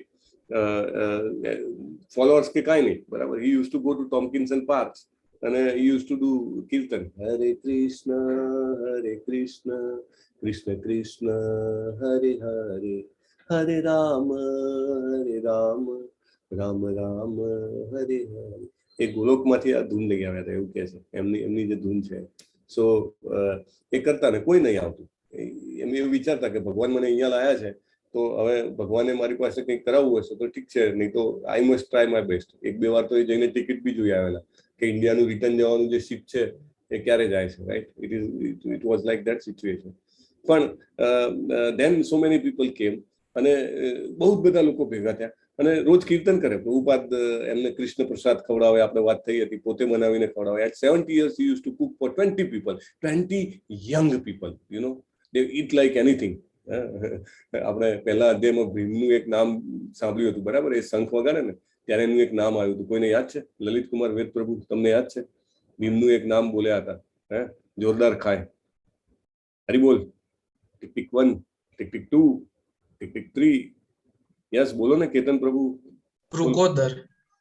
ફોલોઅર્સ કે કાંઈ નહીં, બરાબર? He use to go to Tomkinson parks અને he use to do kirtan, Hare Krishna Krishna Krishna હરે હરે, હરે રામ રામ રામ હરે હરે. એ ગોલોકમાંથી આ ધૂન લઈ આવ્યા હતા, એવું કે છે. એમની જે ધૂન છે, સો એ કરતા ને કોઈ નહીં આવતું. એમ એવું વિચારતા કે ભગવાન મને અહીંયા લાયા છે તો હવે ભગવાને મારી પાસે કંઈક કરાવવું હશે તો ઠીક છે, નહીં તો I must try my best. 1-2 વાર તો એ જઈને ટિકિટ બી જોઈ આવેલા કે ઇન્ડિયાનું રિટર્ન જવાનું જે શિપ છે એ ક્યારે જાય છે, right? It was like that situation. પણ ધેન સો મેની પીપલ કેમ, અને બહુ જ બધા લોકો ભેગા થયા અને રોજ કીર્તન કરે. પ્રભુપાદ એમને કૃષ્ણ પ્રસાદ ખવડાવે, આપણે વાત થઈ હતી, પોતે બનાવીને ખવડાવે. At 70 years he used to cook for 20 people, 20 young people, they eat like anything. આપણે પહેલા અધ્યાયમાં ભીમનું એક નામ સાંભળ્યું હતું, બરાબર? એ શંખ વગાડે ને ત્યારે એનું એક નામ આવ્યું હતું. કોઈને યાદ છે? લલિત કુમાર વેદ પ્રભુ, તમને યાદ છે? ભીમનું એક નામ બોલ્યા હતા, જોરદાર ખાય. હરી બોલ. Tick 1, tick 2, tick 3. યસ, બોલો ને કેતન પ્રભુ.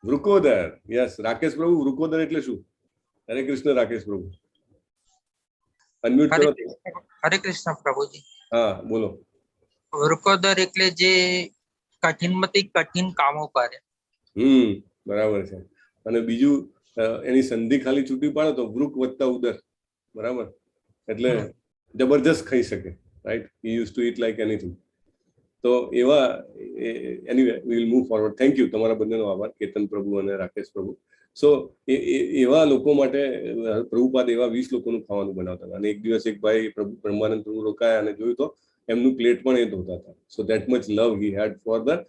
વૃકોદર. યસ, રાકેશ પ્રભુ, વૃકોદર એટલે શું? હરે કૃષ્ણ રાકેશ પ્રભુ, અનમ્યુટ કરો. હરે કૃષ્ણ પ્રભુજી. હા, બોલો. વૃકોદર એટલે જે કઠિનમાંથી કઠિન કામો કરે. બરાબર છે. અને બીજું એની સંધિ ખાલી છૂટી પાડો તો વૃક વત્તા ઉદર, બરાબર? એટલે જબરજસ્ત ખાઈ શકે, right? He use to eat like anything. તો એવા anyway we will move forward. Thank you, તમારા બંનેનો આભાર, કેતન પ્રભુ અને રાકેશ પ્રભુ. સો એવા લોકો માટે પ્રભુપાદ એવા 20 લોકોનું ખાવાનું બનાવતા હતા. અને એક દિવસ એક ભાઈ બ્રહ્માનંદ પ્રભુ રોકાયા અને જોયું તો એમનું પ્લેટ પણ એ ધોતા હતા. So that much love he had for the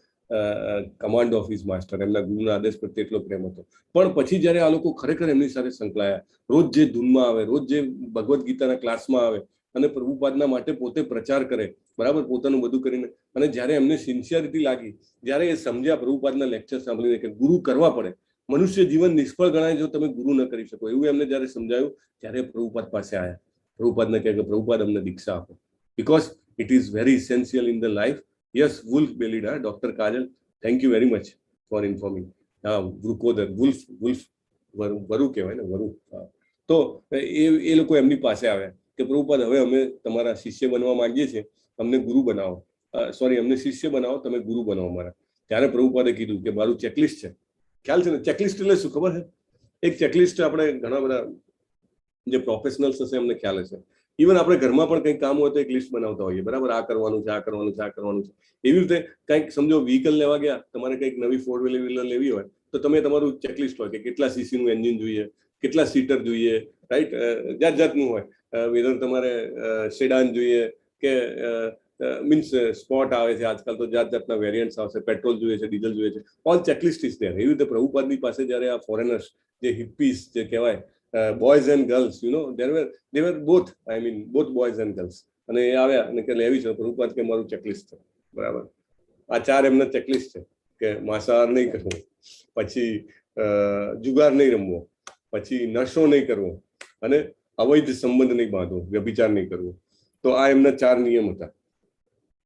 command of his master. એમના ગુરુના આદેશ પ્રત્યે એટલો પ્રેમ હતો. પણ પછી જયારે આ લોકો ખરેખર એમની સાથે સંકળાયા, રોજ જે ધૂનમાં આવે, રોજ જે ભગવદ્ ગીતાના ક્લાસમાં આવે અને પ્રભુપાદના માટે પોતે પ્રચાર કરે, બરાબર? પોતાનું બધું કરીને, અને જ્યારે એમને સિન્સિયરિટી લાગી, જ્યારે એ સમજ્યા પ્રભુપાદના લેક્ચર સાંભળીને કે ગુરુ કરવા પડે, મનુષ્ય જીવન નિષ્ફળ ગણાય જો તમે ગુરુ ન કરી શકો, એવું એમને જ્યારે સમજાયું ત્યારે પ્રભુપાદ પાસે આવ્યા. પ્રભુપાદને કહે કે પ્રભુપાદ અમને દીક્ષા આપો, because it is very essential in the life. Yes, wolf bellied. Doctor Kajal, thank you very much for informing. હા, વૃકોદર, વુલ્ફ વરુ કહેવાય ને, વરુ. તો એ લોકો એમની પાસે આવ્યા કે પ્રભુપાદ હવે અમે તમારા શિષ્ય બનવા માંગીએ છીએ, અમને ગુરુ બનાવો, અમને શિષ્ય બનાવો, તમે ગુરુ બનાવો મારા. ત્યારે પ્રભુપાદે કીધું કે મારું ચેકલિસ્ટ છે. ખ્યાલ છે ને ચેકલિસ્ટ એટલે શું ખબર છે? એક ચેકલિસ્ટ આપણે ઘણા બધા જે પ્રોફેશનલ્સ હશે એમને ખ્યાલ હશે. ઇવન આપણે ઘરમાં પણ કંઈક કામ હોય તો એક લિસ્ટ બનાવતા હોઈએ, બરાબર? આ કરવાનું છે, આ કરવાનું છે, આ કરવાનું છે. એવી રીતે કંઈક સમજો વ્હીકલ લેવા ગયા, તમારે કંઈક નવી 4-wheeler લેવી હોય તો તમે તમારું ચેકલિસ્ટ હોય કે કેટલા સીસીનું એન્જિન જોઈએ, કેટલા સીટર જોઈએ, રાઈટ? જાત જાતનું હોય. વેધર તમારે સેડાન જોઈએ કે મીન્સ સ્પોટ આવે છે આજકાલ, તો જાત જાતના વેરિયન્ટ્સ આવશે, પેટ્રોલ જોઈએ છે, ડીઝલ જોઈએ છે, ઓલ ચેકલિસ્ટ ઇઝ ધેર. એવી રીતે પ્રભુપાદની પાસે જ્યારે આ ફોરેનર્સ જે હિપ્પીસ જે કહેવાય, boys and girls, they were both boys and girls, અને એ આવ્યા અને કે લેવી છે. પ્રભુપાદ કે મારું ચેકલિસ્ટ છે, બરાબર? આ 4 એમના ચેકલિસ્ટ છે કે માંસાહાર નહીં કરવો, પછી જુગાર નહીં રમવો, પછી નશો નહીં કરવો અને અવૈધ સંબંધ નહીં બાંધવો, વ્યભિચાર નહીં કરવો. તો આ એમના 4 નિયમ હતા.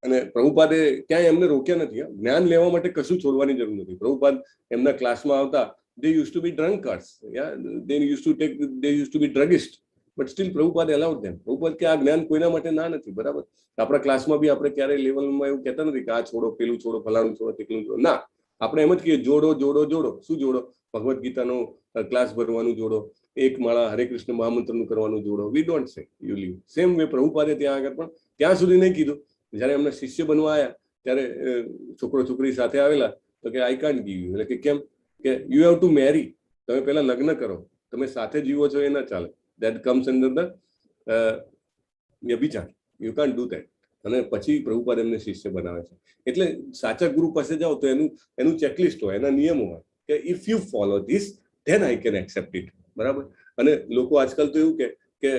અને પ્રભુપાદે ક્યાંય એમને રોક્યા નથી. જ્ઞાન લેવા માટે કશું છોડવાની જરૂર નથી. પ્રભુપાદ એમના ક્લાસમાં આવતા, they used to be drunkards, yeah, they used to be druggists, but still Prabhupada allowed them. Prabhupada કે આ જ્ઞાન કોઈના માટે ના નથી, બરાબર. આપણા ક્લાસમાં બી આપણે ક્યારેય લેવલમાં એવું કહેતા નથી કે આ છોડો, પેલું છોડો, ફલાણું છોડો, તેટલું છોડો. ના, આપણે એમ જ કહીએ જોડો જોડો જોડો. શું જોડો? ભગવદ્ ગીતાનો ક્લાસ ભરવાનું જોડો, એક માળા હરે કૃષ્ણ મહામંત્રનું કરવાનું જોડો. We don't say you leave. Same way પ્રભુપાદે ત્યાં આગળ પણ ત્યાં સુધી નહીં કીધું. જયારે એમને શિષ્ય બનવા આવ્યા ત્યારે છોકરો છોકરી સાથે આવેલા તો કે આઈ કાન્ટ ગીવ યુ. એટલે કે કેમ? કે યુ હેવ ટુ મેરી. તમે પહેલા લગ્ન કરો, તમે સાથે જીવો છો એ ના ચાલે. That comes under the vyabhichar. You can't do that. અને પછી પ્રભુપાદ એમને શિષ્ય બનાવે છે. એટલે સાચા ગુરુ પાસે જાઓ તો એનું ચેકલિસ્ટ હોય, એના નિયમો હોય કે if you follow this than I can accept it, બરાબર. અને લોકો આજકાલ તો એવું કે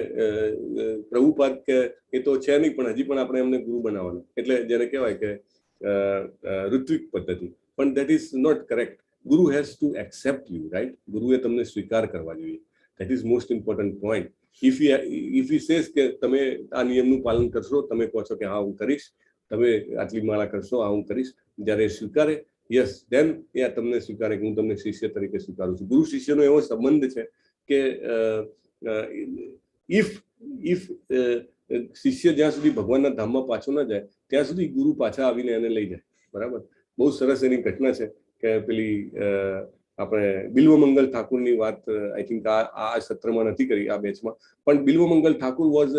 પ્રભુપાદ કે એ તો છે નહીં પણ હજી પણ આપણે એમને ગુરુ બનાવવાના, એટલે જેને કહેવાય કે ઋત્વિક પદ્ધતિ. પણ દેટ ઇઝ નોટ કરેક્ટ. ગુરુ has two accept you, right. ગુરુએ તમને સ્વીકાર કરવા જોઈએ. That is most important point. If he says કે તમે આ નિયમનું પાલન કરશો, તમે કહો છો કે હા હું કરીશ, તમે આટલી માળા કરશો, હા હું કરીશ, જ્યારે સ્વીકારે, યસ, દેન એ તમને સ્વીકારે કે હું તમને શિષ્ય તરીકે સ્વીકારું છું. ગુરુ શિષ્યનો એવો સંબંધ છે કે ઇફ શિષ્ય જ્યાં સુધી ભગવાનના ધામમાં પાછો ના જાય ત્યાં સુધી ગુરુ પાછા આવીને એને લઈ જાય, બરાબર. બહુ સરસ એની ઘટના છે કે પેલી આપણે બિલ્વમંગલ ઠાકુરની વાત આઈ થિંક આ સત્રમાં નથી કરી, આ બેચમાં. પણ બિલ્વમંગલ ઠાકુર વોઝ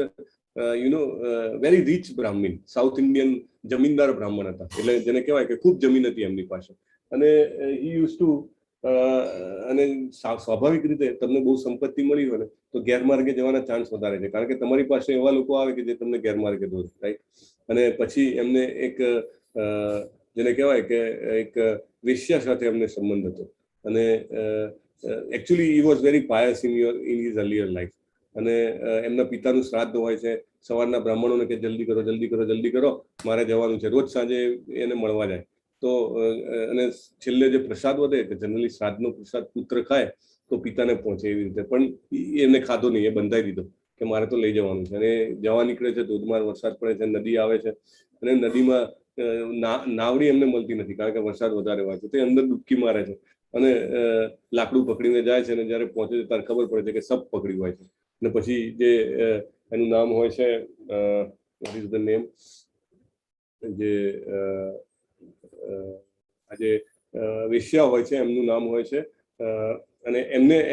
વેરી રીચ બ્રાહ્મણ, સાઉથ ઇન્ડિયન જમીનદાર બ્રાહ્મણ હતા. એટલે જેને કહેવાય કે ખૂબ જમીન હતી એમની પાસે. અને હી યુઝ ટુ અને સ્વાભાવિક રીતે તમને બહુ સંપત્તિ મળી હોય ને તો ગેરમાર્ગે જવાના ચાન્સ વધારે છે, કારણ કે તમારી પાસે એવા લોકો આવે કે જે તમને ગેરમાર્ગે દોરે, રાઈટ. અને પછી એમને એક જેને કહેવાય કે એક વેશ્યા સાથે એમને સંબંધ હતો. અને actually he was very pious in his earlier life. અને એમના પિતાનું શ્રાદ્ધ હોય છે, સવારના બ્રાહ્મણોને કે જલ્દી કરો જલ્દી કરો જલ્દી કરો, મારે જવાનું છે. રોજ સાંજે એને મળવા જાય. તો અને છેલ્લે જે પ્રસાદ વધે કે જનરલી શ્રાદ્ધનો પ્રસાદ પુત્ર ખાય તો પિતાને પહોંચે એવી રીતે, પણ એને ખાધો નહીં, એ બંધાઈ દીધો કે મારે તો લઈ જવાનું છે. અને જવા નીકળે છે, ધોધમાર વરસાદ પડે છે, નદી આવે છે અને નદીમાં નાવડી એમને મળતી નથી કારણ કે વરસાદ વધારે હોય છે. તે અંદર ડૂબકી મારે છે અને લાકડું પકડીને જાય છે. અને જયારે પહોંચે છે ત્યારે ખબર પડે છે કે સપ પકડી હોય છે. અને પછી જે એનું નામ હોય છે, વોટ ઇઝ ધ નેમ, જે આજે વેશ્યા હોય છે એમનું નામ હોય છે. અને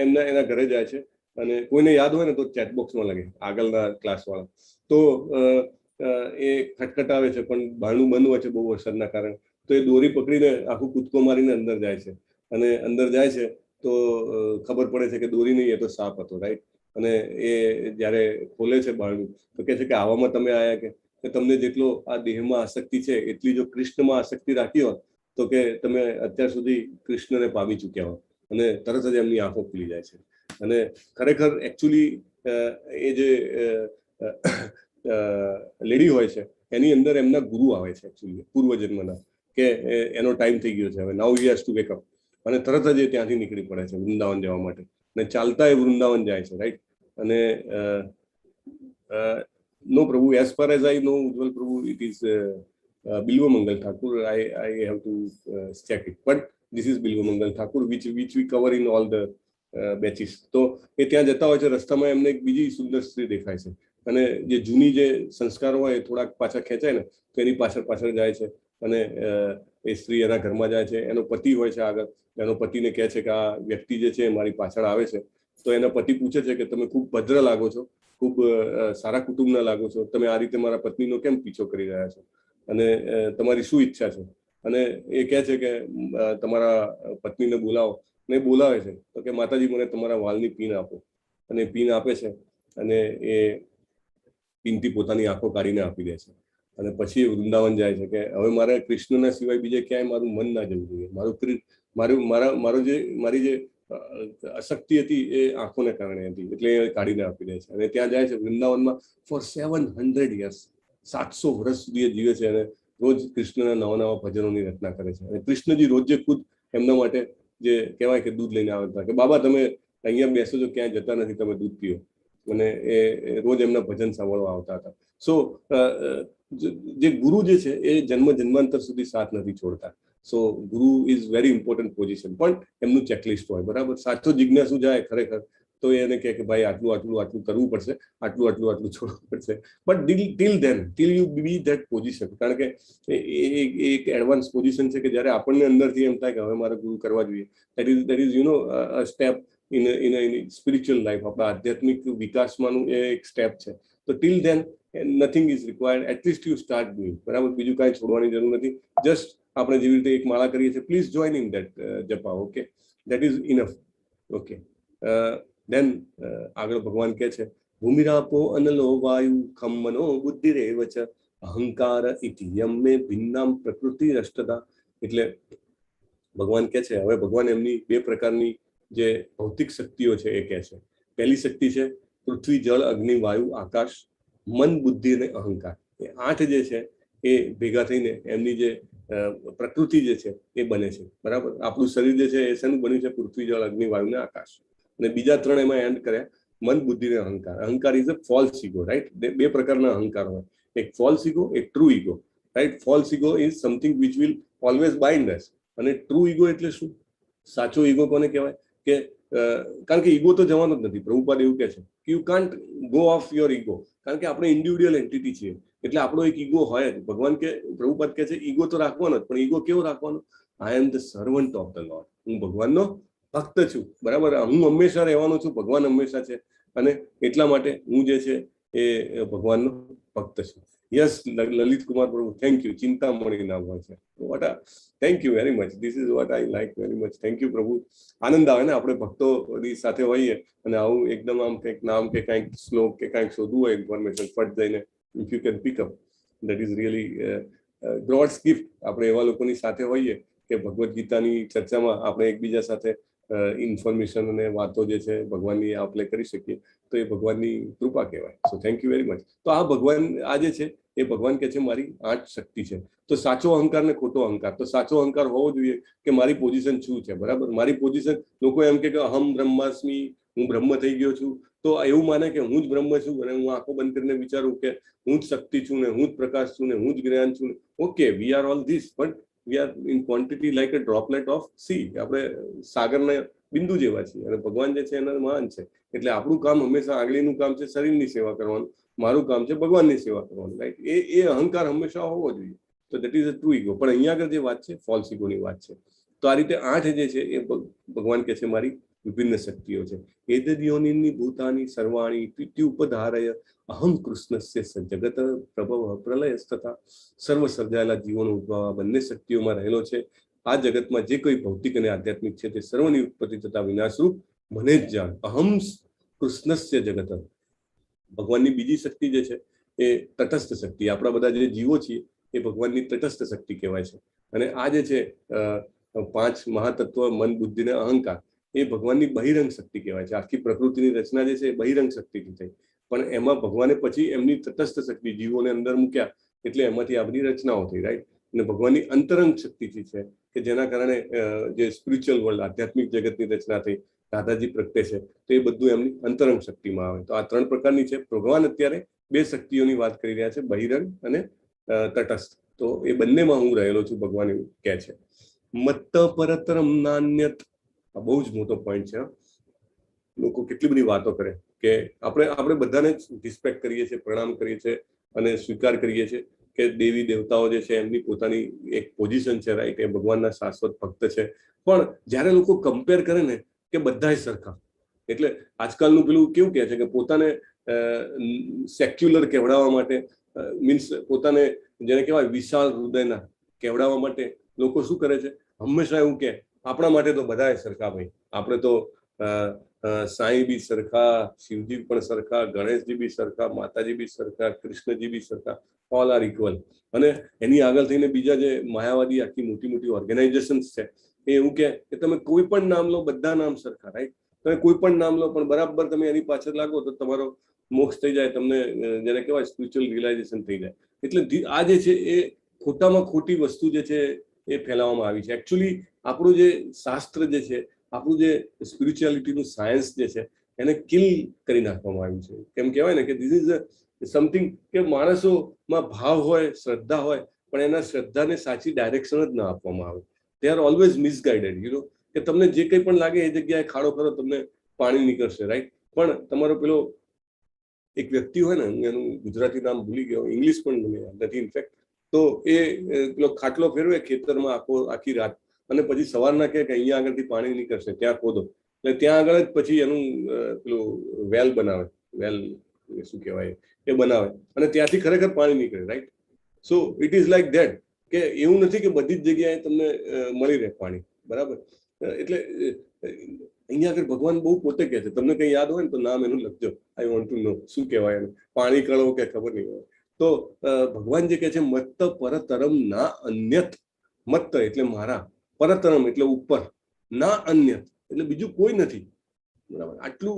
એના ઘરે જાય છે અને કોઈને યાદ હોય ને તો ચેટબોક્સમાં લગે આગળના ક્લાસ વાળા. તો એ ખટખટાવે છે પણ ભાણું બંધ હોય છે બહુ વરસાદના કારણે. તો એ દોરી પકડીને આખું કૂદકો મારીને અંદર જાય છે. અને અંદર જાય છે તો ખબર પડે છે કે દોરી નહીં, એ તો સાપ હતો, રાઈટ. અને એ જયારે ખોલે છે ભાણું તો કહે છે કે આવામાં તમે આયા કે તમને જેટલો આ દેહમાં આસક્તિ છે એટલી જો કૃષ્ણમાં આસક્તિ રાખી હોત તો કે તમે અત્યાર સુધી કૃષ્ણને પામી ચૂક્યા હોત. અને તરત જ એમની આંખો ખુલી જાય છે. અને ખરેખર એકચ્યુઅલી એ જે લેડી હોય છે એની અંદર એમના ગુરુ આવે છે એકચ્યુઅલી પૂર્વજન્મના, કે એનો ટાઈમ થઈ ગયો છે હવે, now he has to wake up. અને તરત જ એ ત્યાંથી નીકળી પડે છે વૃંદાવન જવા માટે. અને ચાલતા એ વૃંદાવન જાય છે, રાઈટ. અને નો પ્રભુ, as far as I know Ujjwal પ્રભુ, it is Bilvamangal Thakur. I have to check it, but this is Bilvamangal Thakur which we cover in all the batches. તો એ ત્યાં જતા હોય છે, રસ્તામાં એમને એક બીજી સુંદર સ્ત્રી દેખાય છે. અને જે જૂની જે સંસ્કારો હોય એ થોડાક પાછા ખેંચાય ને તો એની પાછળ જાય છે. અને એ સ્ત્રી એના ઘરમાં જાય છે. એનો પતિ હોય છે આગળ. એનો પતિને કહે છે કે આ વ્યક્તિ જે છે મારી પાછળ આવે છે. તો એના પતિ પૂછે છે કે તમે ખૂબ ભદ્ર લાગો છો, ખૂબ સારા કુટુંબના લાગો છો, તમે આ રીતે મારા પત્નીનો કેમ પીછો કરી રહ્યા છો અને તમારી શું ઈચ્છા છે? અને એ કહે છે કે તમારા પત્નીને બોલાવો. ને બોલાવે છે તો કે માતાજી મને તમારા વાલની પીન આપો. અને પીન આપે છે અને એ પીનથી પોતાની આંખો કાઢીને આપી દે છે. અને પછી વૃંદાવન જાય છે કે હવે મારે કૃષ્ણના સિવાય બીજે ક્યાંય મારું મન ના જવું જોઈએ. મારી જે અશક્તિ હતી એ આંખોને કારણે હતી, એટલે એ કાઢીને આપી દે છે. અને ત્યાં જાય છે વૃંદાવનમાં ફોર 700 years, 700 વર્ષ સુધી એ જીવે છે. અને રોજ કૃષ્ણના નવા નવા ભજનોની રચના કરે છે. અને કૃષ્ણજી રોજ ખુદ એમના માટે જે કહેવાય કે દૂધ લઈને આવતા કે બાબા તમે અહીંયા બેસો છો, ક્યાંય જતા નથી, તમે દૂધ પીઓ. અને એ રોજ એમના ભજન સાંભળવા આવતા હતા. સો જે ગુરુ જે છે એ જન્મ જન્માંતર સુધી સાથ નથી છોડતા. સો ગુરુ ઇઝ વેરી ઇમ્પોર્ટન્ટ પોઝિશન. પણ એમનું ચેકલિસ્ટ હોય, બરાબર. સાચો જિજ્ઞાસુ જાય ખરેખર તો એને કહે કે ભાઈ આટલું આટલું આટલું કરવું પડશે, આટલું આટલું આટલું છોડવું પડશે. But till you be that position, કારણ કે એક એડવાન્સ પોઝિશન છે કે જ્યારે આપણને અંદરથી એમ થાય કે હવે મારે ગુરુ કરવા જોઈએ. That is you know a step in spiritual life. આપણા આધ્યાત્મિક વિકાસમાંનું એ એક સ્ટેપ છે. તો till then nothing is required. At least you start doing, બરાબર. બીજું કાંઈ છોડવાની જરૂર નથી. જસ્ટ આપણે જેવી રીતે એક માળા કરીએ છીએ, please join in that japa. Okay, that is enough. Okay, then આગળ ભગવાન કહે છે ભૂમિરાપો અનલો વાયુ ખમ્મનો બુદ્ધિરેવ ચ અહંકાર ઇતિ યમ્મે ભિન્નામ પ્રકૃતિ રષ્ટતા. એટલે ભગવાન કહે છે, હવે ભગવાન એમની બે પ્રકારની જે ભૌતિક શક્તિઓ છે એ કહે છે. પહેલી શક્તિ છે પૃથ્વી, જળ, અગ્નિ, વાયુ, આકાશ, મન, બુદ્ધિ અને અહંકાર. એ 8 જે છે એ ભેગા થઈને એમની જે પ્રકૃતિ જે છે એ બને છે, બરાબર. આપણું શરીર જે છે એ શેનું બન્યું છે? પૃથ્વી, જળ, અગ્નિ, વાયુ ને આકાશ. અને બીજા 3 એમાં એન્ડ કર્યા, મન, બુદ્ધિ અને અહંકાર. Ahankar is a false ego, right. બે પ્રકારના અહંકાર હોય, એક ફોલ્સ ઈગો, એક true ego, right. False ego is something which will always bind us. અને ટ્રુ ઈગો એટલે શું? સાચો ઈગો કોને કહેવાય? કે કારણ કે ઈગો તો જવાનો જ નથી. પ્રભુપાદ એવું કહે છે કે you can't go of your ego, કારણ કે આપણે ઇન્ડિવિડ્યુઅલ એન્ટિટી છીએ. એટલે આપણો એક ઈગો હોય જ. ભગવાન કે, પ્રભુપાદ કહે છે ઈગો તો રાખવાનો જ, પણ ઈગો કેવો રાખવાનો? I am the servant of the Lord. હું ભગવાનનો ભક્ત છું, બરાબર. હું હંમેશા રહેવાનો છું, ભગવાન હંમેશા છે. અને એટલા માટે હું જે છે એ ભગવાનનો ભક્ત છું. યસ, લલિત કુમાર પ્રભુ, થેન્ક યુ. ચિંતામણી નામ હોય છે. વોટ આ, thank you very much. This is what I like very much. Thank you પ્રભુ. આનંદ આવે ને આપણે ભક્તોની સાથે હોઈએ અને આવું એકદમ આમ કંઈક નામ કે કંઈક શ્લોક કે કંઈક શોધવું હોય, ઇન્ફોર્મેશન ફટ જઈને if you can pick up, that is really God's gift. આપણે એવા લોકોની સાથે હોઈએ કે ભગવદ્ ગીતાની ચર્ચામાં આપણે એકબીજા સાથે ઇન્ફોર્મેશન અને વાતો જે છે ભગવાનની આપણે કરી શકીએ, તો એ ભગવાનની કૃપા કહેવાય. So thank you very much. તો આ ભગવાન આ જે છે એ ભગવાન કહે છે મારી 8 શક્તિ છે. તો સાચો અહંકાર ને ખોટો અહંકાર. તો સાચો અહંકાર હોવો જોઈએ કે મારી પોઝિશન શું છે, બરાબર. મારી પોઝિશન, લોકો એમ કે અહમ બ્રહ્માસ્મિ, હું બ્રહ્મ થઈ ગયો છું. તો એવું માને કે હું જ બ્રહ્મ છું અને હું આંખો બંધ કરીને વિચારું કે હું જ શક્તિ છું ને હું જ પ્રકાશ છું ને હું જ જ્ઞાન છું. Okay, we are all this, but we are in quantity like a droplet of C. આપણે સાગરના બિંદુ જેવા છીએ અને ભગવાન જે છે એના મહાન છે. એટલે આપણું કામ હંમેશા આગળનું કામ છે શરીરની સેવા કરવાનું, મારું કામ છે ભગવાનની સેવા કરવાનું, રાઈટ. એ અહંકાર હંમેશા હોવો જોઈએ. તો that is a true ego. પણ અહીંયા આગળ જે વાત છે ફોલ્સ ઈગોની વાત છે. તો આ રીતે 8 જે છે એ ભગવાન કહે છે મારી વિભિન્ન શક્તિઓ છે. એદદ્યોનિની ભૂતાની સર્વાણી ત્યુપધારય અહમ કૃષ્ણસ્ય જગત પ્રભવ પ્રલયસ્તથા. સર્વ સર્જાયેલા જીવોનો ઉદ્ભવ બંને શક્તિઓમાં રહેલો છે. આ જગતમાં જે કોઈ ભૌતિક અને આધ્યાત્મિક છે તે સર્વની ઉત્પત્તિ તથા વિનાશરૂપ મને જ જાણ. અહમ કૃષ્ણસ્ય જગત. ભગવાનની બીજી શક્તિ જે છે એ તટસ્થ શક્તિ. આપણા બધા જે જીવો છીએ એ ભગવાનની તટસ્થ શક્તિ કહેવાય છે. અને આ જે છે 5 મહાતત્વ, મન, બુદ્ધિ ને અહંકાર, એ ભગવાનની બહિરંગ શક્તિ કહેવાય છે. આખી પ્રકૃતિની રચના જે છે એ બહિરંગ શક્તિથી થઈ. પણ એમાં ભગવાને પછી એમની તટસ્થ શક્તિ જીવોને અંદર મૂક્યા, એટલે એમાંથી આ બધી રચનાઓ થઈ, રાઈટ. અને ભગવાનની અંતરંગ શક્તિથી છે કે જેના કારણે જે સ્પિરિચ્યુઅલ વર્લ્ડ, આધ્યાત્મિક જગતની રચના થઈ, દાદાજી પ્રગટે છે, તો એ બધું એમની અંતરંગ શક્તિમાં આવે. તો આ 3 પ્રકારની છે. ભગવાન અત્યારે 2 શક્તિઓની વાત કરી રહ્યા છે, બહિરંગ અને તટસ્થ. તો એ બંનેમાં હું રહેલો છું, ભગવાન એવું કહે છે. મત્ત પરતરમ નાન્યત. આ બહુ જ મોટો પોઈન્ટ છે. લોકો કેટલી બધી વાતો કરે કે આપણે બધાને રિસ્પેક્ટ કરીએ છીએ, પ્રણામ કરીએ છીએ અને સ્વીકાર કરીએ છીએ કે દેવી દેવતાઓ જે છે એમની પોતાની એક પોઝિશન છે, રાઈટ. એ ભગવાનના શાશ્વત ભક્ત છે. પણ જ્યારે લોકો કમ્પેર કરે ને કે બધાય સરખા, એટલે આજકાલનું પેલું કેવું કહે છે કે પોતાને સેક્યુલર કહેવડાવવા માટે, મીન્સ પોતાને જેને કહેવાય વિશાળ હૃદયના કહેવડાવવા માટે લોકો શું કરે છે? હંમેશા એવું કે આપણા માટે તો બધાય સરખા ભાઈ. આપણે તો સાંઈ બી સરખા, શિવજી પણ સરખા, ગણેશજી બી સરખા, માતાજી બી સરખા, કૃષ્ણજી બી સરખા, ઓલ આર ઇક્વલ. અને એની આગળ થઈને બીજા જે માયાવાદી આખી મોટી મોટી ઓર્ગેનાઇઝેશન્સ છે એ એવું કે તમે કોઈ પણ નામ લો, બધા નામ સરખા, રાઈટ. તમે કોઈ પણ નામ લો પણ બરાબર તમે એની પાછળ લાગો તો તમારો મોક્ષ થઈ જાય, તમને જેને કહેવાય સ્પિરિચ્યુઅલ રિયલાઇઝેશન થઈ જાય. એટલે આ જે છે એ ખોટામાં ખોટી વસ્તુ જે છે એ ફેલાવવામાં આવી છે. એકચ્યુઅલી આપણું જે શાસ્ત્ર જે છે, આપણું જે સ્પિરિચ્યુઆલિટીનું સાયન્સ જે છે એને કિલ કરી નાખવામાં આવ્યું છે. કેમ કહેવાય ને કે ધીસ ઇઝ સમથિંગ કે માણસોમાં ભાવ હોય, શ્રદ્ધા હોય, પણ એના શ્રદ્ધાને સાચી ડાયરેક્શન જ ના આપવામાં આવે. They are always misguided. કે તમને જે કંઈ પણ લાગે એ જગ્યાએ ખાડો કરો, તમને પાણી નીકળશે, રાઈટ? પણ તમારો પેલો એક વ્યક્તિ હોય ને, એનું ગુજરાતી નામ ભૂલી ગયો, ઇંગ્લિશ પણ મને યાદ નથી ઇનફેક્ટ, તો એ પેલો ખાટલો ફેરવે ખેતરમાં આખી રાત, અને પછી સવારના કહે કે અહીંયા આગળથી પાણી નીકળશે, ત્યાં ખોદો. એટલે ત્યાં આગળ જ પછી એનું પેલું વેલ બનાવે, વેલ શું કહેવાય એ બનાવે, અને ત્યાંથી ખરેખર પાણી નીકળે, right? So it is like that, કે એવું નથી કે બધી જ જગ્યાએ તમને મળી રહે પાણી, બરાબર? એટલે અહીંયા આગળ ભગવાન બહુ પોતે કહે છે, તમને કંઈ યાદ હોય ને તો નામ એનું લખજો, આઈ વોન્ટ ટુ નો, શું કહેવાય એને, પાણી કળવો કે ખબર નહીં હોય. તો ભગવાન જે કહે છે મત્ત પરતરમ ના અન્યત, મત્ત એટલે મારા, પરતરમ એટલે ઉપર, ના અન્યત એટલે બીજું કોઈ નથી, બરાબર? આટલું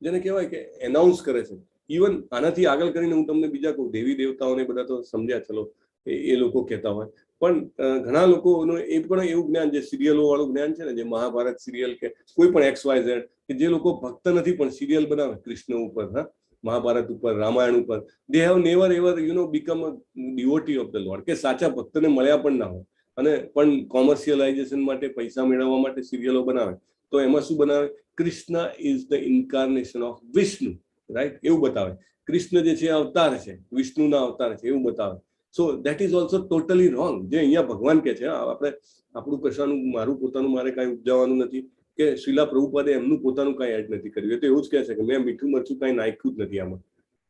જેને કહેવાય કે એનાઉન્સ કરે છે. ઇવન આનાથી આગળ કરીને હું તમને બીજા કહું, દેવી દેવતાઓને બધા તો સમજ્યા, ચલો એ લોકો કહેતા હોય, પણ ઘણા લોકોનું એ પણ એવું જ્ઞાન, જે સિરિયલો વાળું જ્ઞાન છે ને, જે મહાભારત સિરિયલ કે કોઈ પણ XYZ, કે જે લોકો ભક્ત નથી પણ સિરિયલ બનાવે કૃષ્ણ ઉપર, હા, મહાભારત ઉપર, રામાયણ ઉપર, they have never ever become a devotee of the lord, કે સાચા ભક્તને મળ્યા પણ ના હોય, અને પણ કોમર્શિયલાઇઝેશન માટે, પૈસા મેળવવા માટે સિરિયલો બનાવે. તો એમાં શું બનાવે? Krishna is the incarnation of Vishnu, right? એવું બતાવે. કૃષ્ણ જે છે અવતાર છે, વિષ્ણુના અવતાર છે, એવું બતાવે. સો that is also totally wrong. જે અહીંયા ભગવાન કહે છે, આપણે આપણું કશાનું, મારું પોતાનું મારે કાંઈ ઉપજાવવાનું નથી, કે શ્રીલા પ્રભુપાદે એમનું પોતાનું કાંઈ એડ નથી કર્યું. એ તો એવું જ કહે છે કે મેં મીઠું મરચું કાંઈ નાખ્યું જ નથી આમાં.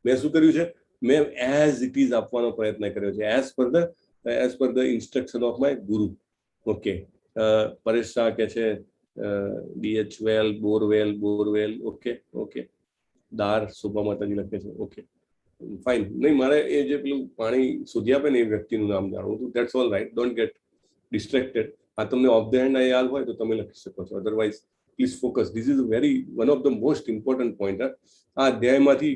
મેં શું કર્યું છે? મેં એઝ ઇટ ઇઝ આપવાનો પ્રયત્ન કર્યો છે, as per the instruction of my ગુરુ. ઓકે, પરેશ શાહ કહે છે DH વેલ, બોરવેલ, ઓકે, દાર શોભા માતાજી લખે છે, ઓકે, ફાઇન. નહીં, મારે એ જે પેલું પાણી શોધી આપે ને એ વ્યક્તિનું નામ જાણવું હતું. That's all right, don't get ડિસ્ટ્રેક્ટેડ. આ તમને ઓફ ધ હેન્ડ આ યાદ હોય તો તમે લખી શકો છો, otherwise please focus. This is one of the most important point. આ અધ્યાયમાંથી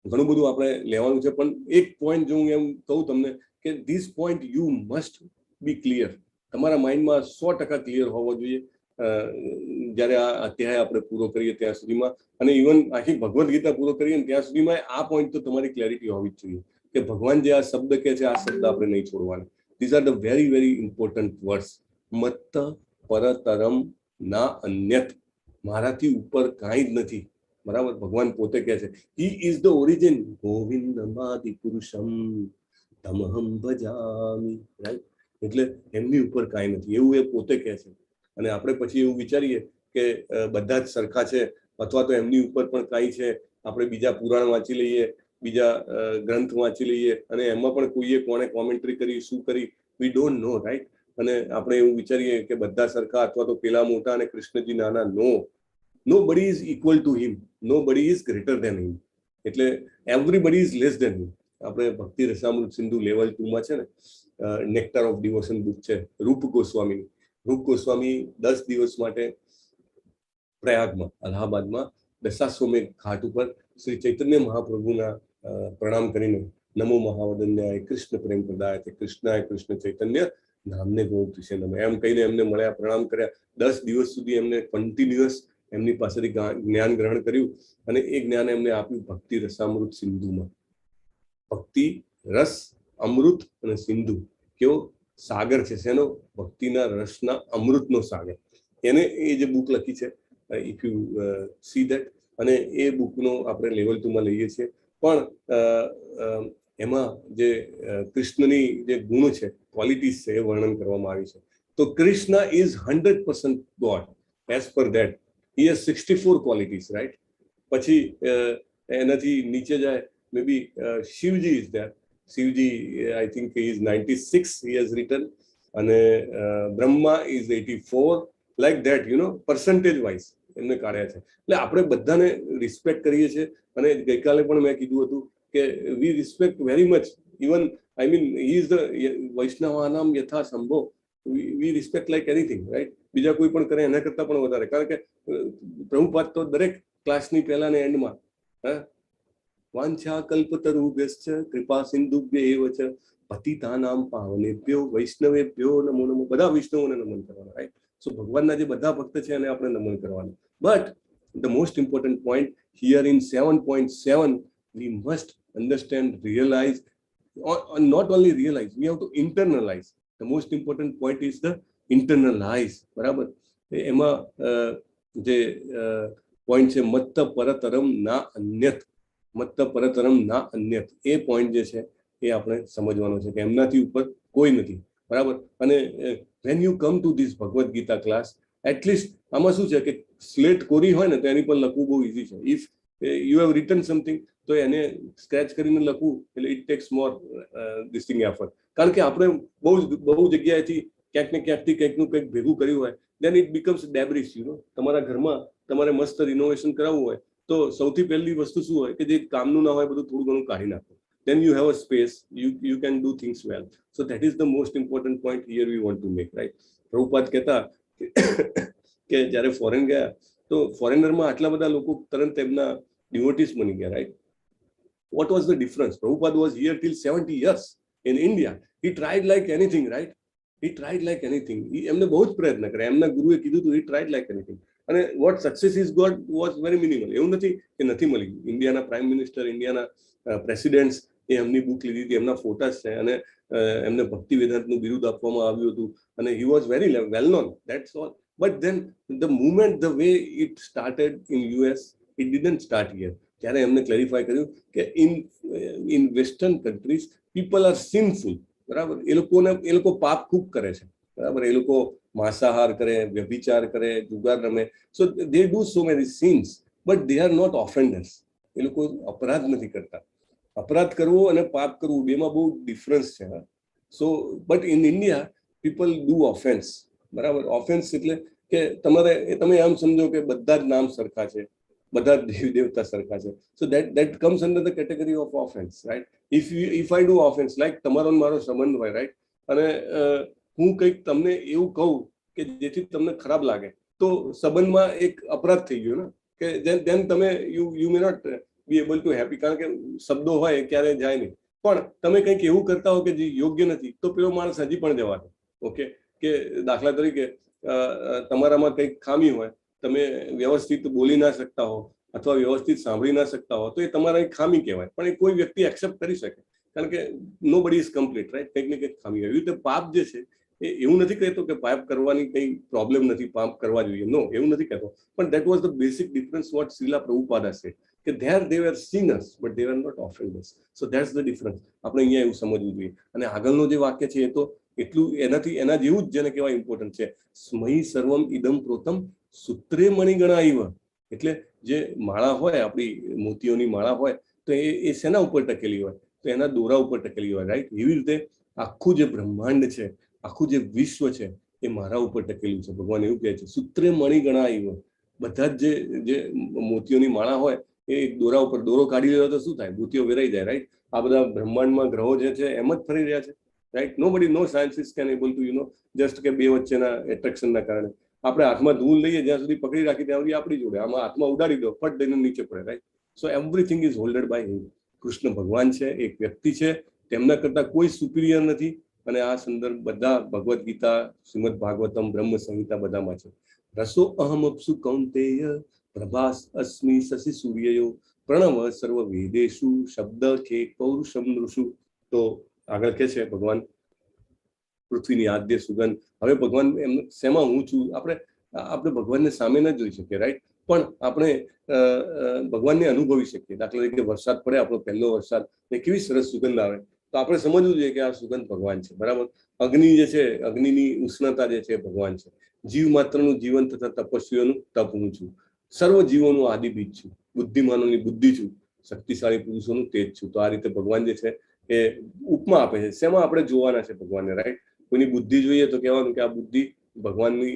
ઘણું બધું આપણે લેવાનું છે, પણ એક પોઈન્ટ જો હું એમ કહું તમને કે this point you must be clear, તમારા માઇન્ડમાં 100% ક્લિયર હોવો જોઈએ જ્યારે આ અધ્યાય આપણે પૂરો કરીએ ત્યાં સુધીમાં, અને ઇવન આખી ભગવદ્ ગીતા પૂરો કરીએ ત્યાં સુધીમાં આ પોઈન્ટ તો તમારી ક્લેરિટી હોવી જ જોઈએ કે ભગવાન જે આ શબ્દ કહે છે, આ શબ્દ આપણે નહીં છોડવાના. These are the very very important words. મત્ત પરતરમ ના અન્યત, મારાથી ઉપર કાંઈ જ નથી, બરાબર? ભગવાન પોતે કહે છે હી ઇઝ ધ ઓરિજિન, ગોવિંદમાદિ પુરુષમ તમહમ ભજામિ, રાઈટ? એટલે એમની ઉપર કાંઈ નથી એવું એ પોતે કહે છે. અને આપણે પછી એવું વિચારીએ કે બધા જ સરખા છે, અથવા તો એમની ઉપર પણ કાંઈ છે, આપણે બીજા પુરાણ વાંચી લઈએ, બીજા ગ્રંથ વાંચી લઈએ, અને એમાં પણ કોઈએ કોણે કોમેન્ટ્રી કરી, શું કરી, વી ડોન્ટ નો, રાઈટ? અને આપણે એવું વિચારીએ કે બધા સરખા, અથવા તો પેલા મોટા અને કૃષ્ણજી નાના. Nobody is equal to him, nobody is greater than him, એટલે everybody is less than him. આપણે ભક્તિ રસામૃત સિંધુ લેવલ 2માં છે ને, નેક્ટર ઓફ ડિવોશન બુક છે રૂપ ગોસ્વામીની. રૂપ ગોસ્વામી 10 દિવસ માટે પ્રયાગમાં, અલ્હાબાદમાં દશાશ્વમેધ ઘાટ ઉપર શ્રી ચૈતન્ય મહાપ્રભુના પ્રણામ કરીને નમો મહાવદન્યાય કૃષ્ણ પ્રેમ પ્રદાય કૃષ્ણાય કૃષ્ણ ચૈતન્ય નામને ગોપતિશે નમઃ એમ કહીને એમને મળ્યા, પ્રણામ કર્યા. 10 દિવસ સુધી એમને કન્ટિન્યુઅસ એમની પાસેથી જ્ઞાન ગ્રહણ કર્યું, અને એ જ્ઞાન એમને આપ્યું ભક્તિ રસામૃત સિંધુમાં. ભક્તિ રસ, અમૃત અને સિંધુ કેવો સાગર છે, શેનો? ભક્તિના રસના અમૃતનો સાગર. એને એ જે બુક લખી છે, ઇફ યુ સી દેટ, અને એ બુકનો આપણે લેવલ 2માં લઈએ છીએ. પણ એમાં જે કૃષ્ણની જે ગુણ છે, ક્વોલિટીઝ છે, એ વર્ણન કરવામાં આવી છે. તો Krishna is 100% God. As per that he has 64 qualities, right? પછી એનાથી નીચે જાય, maybe Shivji is there. Shivji, I think he is 96, he has written, અને Brahma is 84, like that, percentage wise એમને કાઢ્યા છે. એટલે આપણે બધાને રિસ્પેક્ટ કરીએ છીએ, અને ગઈકાલે પણ મેં કીધું હતું કે we respect very much, even I mean he is the વૈષ્ણવાનામ યથા સંભવ, we respect like anything, right? બીજા કોઈ પણ કરે એના કરતાં પણ વધારે, કારણ કે પ્રભુપાદ તો દરેક ક્લાસની પહેલા ને એન્ડમાં વાંછા કલ્પતરુભ્યશ્ચ કૃપા સિંધુભ્ય એવ ચ પતિતાનામ પાવનેભ્યો વૈષ્ણવેભ્યો નમો નમો, બધા વૈષ્ણવોને નમન કરવાના, રાઈટ? સો ભગવાનના જે બધા ભક્ત છે એને આપણે નમન કરવાના. But the most important point here in 7.7 we must understand, realize, or not only realize, we have to internalize. The most important point is the internalize, બરાબર? એમાં જે પોઈન્ટ છે મત્ત પરતરમ ના અન્યત, મત્ત પરતરમ ના અન્યત, એ પોઈન્ટ જે છે એ આપણે સમજવાનો છે કે એમનાથી ઉપર કોઈ નથી, બરાબર? અને when you come to this Bhagavad Gita class, at least આમાં શું છે કે સ્લેટ કોરી હોય ને તો એની પર લખવું બહુ ઈઝી છે. If you have return something તો એને સ્ક્રેચ કરીને લખવું એટલે it tax more this thing effort. કારણ કે આપણે બહુ જગ્યાએથી ક્યાંક ને ક્યાંકથી કંઈકનું કંઈક ભેગું કર્યું હોય, દેન ઇટ બીકમ્સ ડેબ્રિસ. તમારા ઘરમાં તમારે મસ્ત રિનોવેશન કરાવવું હોય તો સૌથી પહેલી વસ્તુ શું હોય કે જે કામનું ના હોય બધું થોડું ઘણું કાઢી નાખો. Then you have a space, you can do things well. So that is the most important point here we want to make, right? Prabhupada કહેતા કે જ્યારે ફોરેન ગયા તો ફોરેનરમાં આટલા બધા લોકો તરત એમના ડિવોટીસ બની ગયા, right? What was the difference? Prabhupada was here till 70 years in India. He tried like anything, right? He tried like anything. એમને બહુ જ પ્રયત્ન કર્યા. એમના ગુરુએ કીધું હતું he tried like anything. અને what success is got was very minimal. એવું નથી કે નથી મળી. ઇન્ડિયાના પ્રાઇમ મિનિસ્ટર, ઇન્ડિયાના પ્રેસિડેન્ટ્સ એ એમની બુક લીધી હતી, એમના ફોટાસ છે, અને એમને ભક્તિ વેદાંતનું બિરુદ આપવામાં આવ્યું હતું, અને he was very well known. That's all. But then the movement, the way it started in US, it didn't start here. ત્યારે એમને ક્લેરિફાય કર્યું કે in western countries people are sinful, બરાબર? એ લોકો પાપ ખૂબ કરે છે, બરાબર? એ લોકો માંસાહાર કરે, વ્યભિચાર કરે, જુગાર રમે. So they do so many sins, but they are not offenders. એ લોકો અપરાધ નથી કરતા. અપરાધ કરવો અને પાપ કરવું બેમાં બહુ ડિફરન્સ છે. So but in India people do offence, બરાબર? ઓફેન્સ એટલે કે તમે એમ સમજો કે બધા જ નામ સરખા છે, બધા દેવી દેવતા સરખા છે. સો that comes under the category of offense, right? If I do offense, like તમારો મારો સંબંધ હોય, રાઈટ? અને હું કંઈક તમને એવું કહું કે જેથી તમને ખરાબ લાગે તો સંબંધમાં એક અપરાધ થઈ ગયો ને, કે then તમે you may not be able to happy. કારણ કે શબ્દો હોય ક્યારે જાય નહીં, પણ તમે કંઈક એવું કરતા હો કે જે યોગ્ય નથી તો પેલો માણસ હજી પણ જવાનો. ઓકે, કે દાખલા તરીકે તમારામાં કંઈક ખામી હોય, તમે વ્યવસ્થિત બોલી ના શકતા હો અથવા વ્યવસ્થિત સાંભળી ના શકતા હો તો એ તમારા એક ખામી કહેવાય, પણ એ કોઈ વ્યક્તિ એક્સેપ્ટ કરી શકે, કારણ કે નો બડી ઇઝ કમ્પ્લીટ, રાઈટ? કંઈક ને કંઈક ખામી હોય. એવી રીતે પાપ જે છે એ એવું નથી કહેતો કે પાપ કરવાની કંઈ પ્રોબ્લેમ નથી, પાપ કરવા જોઈએ, નો, એવું નથી કહેતો. પણ that was the basic difference what Shrila Prabhupada છે કે they were sinners but they were not offenders. So that's the difference. આપણે અહીંયા એવું સમજવું જોઈએ. અને આગળનો જે વાક્ય છે એ તો એટલું એના જેવું જ જેને કહેવાય ઇમ્પોર્ટન્ટ છે. સ્મહી સર્વમ ઇદમ પ્રોતમ સૂત્રે મણિગણાઈવ. એટલે જે માળા હોય, આપણી મોતીઓની માળા હોય, તો એ શેના ઉપર ટકેલી હોય? તો એના દોરા ઉપર ટકેલી હોય, રાઈટ? એવી રીતે આખું જે બ્રહ્માંડ છે, આખું જે વિશ્વ છે એ મારા ઉપર ટકેલું છે. ભગવાન એવું કહે છે સૂત્રે મણિગણાઈવ. બધા જ જે મોતીઓની માળા હોય એ દોરા ઉપર, દોરો કાઢી લેવો તો શું થાય? મોતીઓ વેરાઈ જાય, રાઈટ? આ બધા બ્રહ્માંડમાં ગ્રહો જે છે એમ જ ફરી રહ્યા છે, right? No scientist can able to just કે બે વચ્ચેના એટ્રેક્શનના કારણે આપણે હાથમાં ધૂળ લઈએ, જ્યાં સુધી પકડી રાખી ત્યાં સુધી આપણી જોડે, આમાં હાથમાં ઉડાડી દો, ફટ દઈને નીચે પડે, right? So everything is holded by him. Krishna ભગવાન છે, એક વ્યક્તિ છે, તેમના કરતા કોઈ સુપિરિયર નથી. અને આ સંદર્ભ બધા ભગવદ્ ગીતા, શ્રીમદ ભાગવતમ, બ્રહ્મ સંહિતા બધામાં છે. રસો અહમ અપ્સુ કૌંતેય પ્રભાસ અસ્મિ શશિ સૂર્યયો પ્રણવ સર્વ વેદેશુ શબ્દ કે પૌરુષમ નૃષુ. તો આગળ કે છે ભગવાન પૃથ્વીની આદ્ય સુગંધ. હવે ભગવાન એમ શેમાં હું છું? આપણે ભગવાનને સામે ન જોઈ શકીએ, રાઈટ? પણ આપણે ભગવાનને અનુભવી શકીએ. દાખલા તરીકે વરસાદ પડે, આપણો પહેલો વરસાદ, ને કેવી સરસ સુગંધ આવે, તો આપણે સમજવું જોઈએ કે આ સુગંધ ભગવાન છે, બરાબર? અગ્નિ જે છે, અગ્નિની ઉષ્ણતા જે છે ભગવાન છે. જીવ માત્રનું જીવન તથા તપસ્વીઓનું તપ હું છું. સર્વ જીવોનું આદિ બીજ છું. બુદ્ધિમાનોની બુદ્ધિ છું. શક્તિશાળી પુરુષોનું તેજ છું. તો આ રીતે ભગવાન જે છે એ ઉપમા આપે છે. શેમાં આપણે જોવાના છે ભગવાનને, રાઈટ? કોઈની બુદ્ધિ જોઈએ તો કહેવાનું કે આ બુદ્ધિ ભગવાનની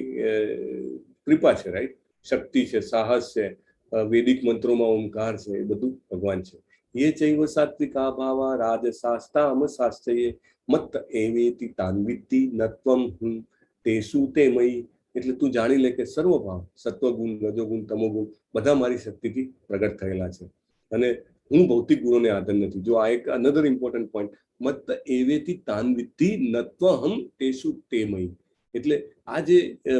કૃપા છે, રાઈટ? શક્તિ છે, સાહસ છે, વૈદિક મંત્રોમાં ઓમકાર છે, એ બધું ભગવાન છે. ये चैव सात्विका भावा राजसास्ताम शास्त्रये मत एवेति तान्विति नत्वम हुं तेषु ते मयि. એટલે તું જાણી લે કે સર્વ ભાવ, સત્વગુણ, રજોગુણ, તમોગુણ બધા મારી શક્તિથી પ્રગટ થયેલા છે, અને હું ભૌતિક ગુણોને આધીન નથી. જો આ એક અનધર ઇમ્પોર્ટન્ટ પોઈન્ટ, મત એવેથી તાન વિદ્ધિ નત્વહમ તેષુ તેમય. એટલે આ જે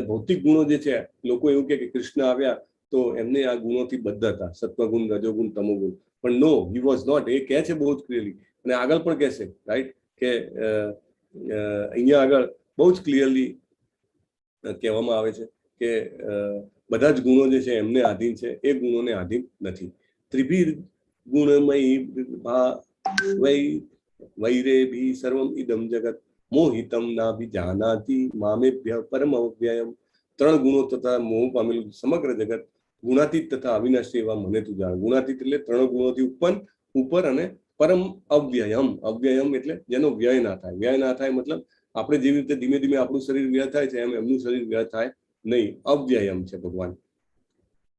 ભૌતિક ગુણો જે છે, લોકો એવું કે કૃષ્ણ આવ્યા તો એમને આ ગુણોથી બદ્ધ હતા, સત્વગુણ, રજોગુણ, તમોગુણ. પણ નો, હી વોઝ નોટ. એ કહે છે બહુ જ ક્લિયરલી, અને આગળ પણ કહેશે, રાઈટ, કે અહીંયા આગળ બહુ જ ક્લિયરલી કહેવામાં આવે છે કે બધા જ ગુણો જે છે એમને આધીન છે, એ ગુણોને આધીન નથી. ત્રિભીર ગુણમય વૈરેભી સર્વમ ઇદમ જગત મોહિતમ નાભિજાનાતિ મામેભ્ય પરમ અવ્યયમ. 3 ગુણો તથા મોહ પામેલું સમગ્ર જગત ગુણાતીત તથા અવિનાશી એવા મને તું જાણ. ગુણાતીત એટલે 3 ગુણોથી ઉપર અને પરમ અવ્યયમ. અવ્યયમ એટલે જેનો વ્યય ના થાય. વ્યય ના થાય મતલબ આપણે જેવી રીતે ધીમે ધીમે આપણું શરીર વ્યય થાય છે, એમ એમનું શરીર વ્યય થાય નહીં. અવ્યયમ છે ભગવાન.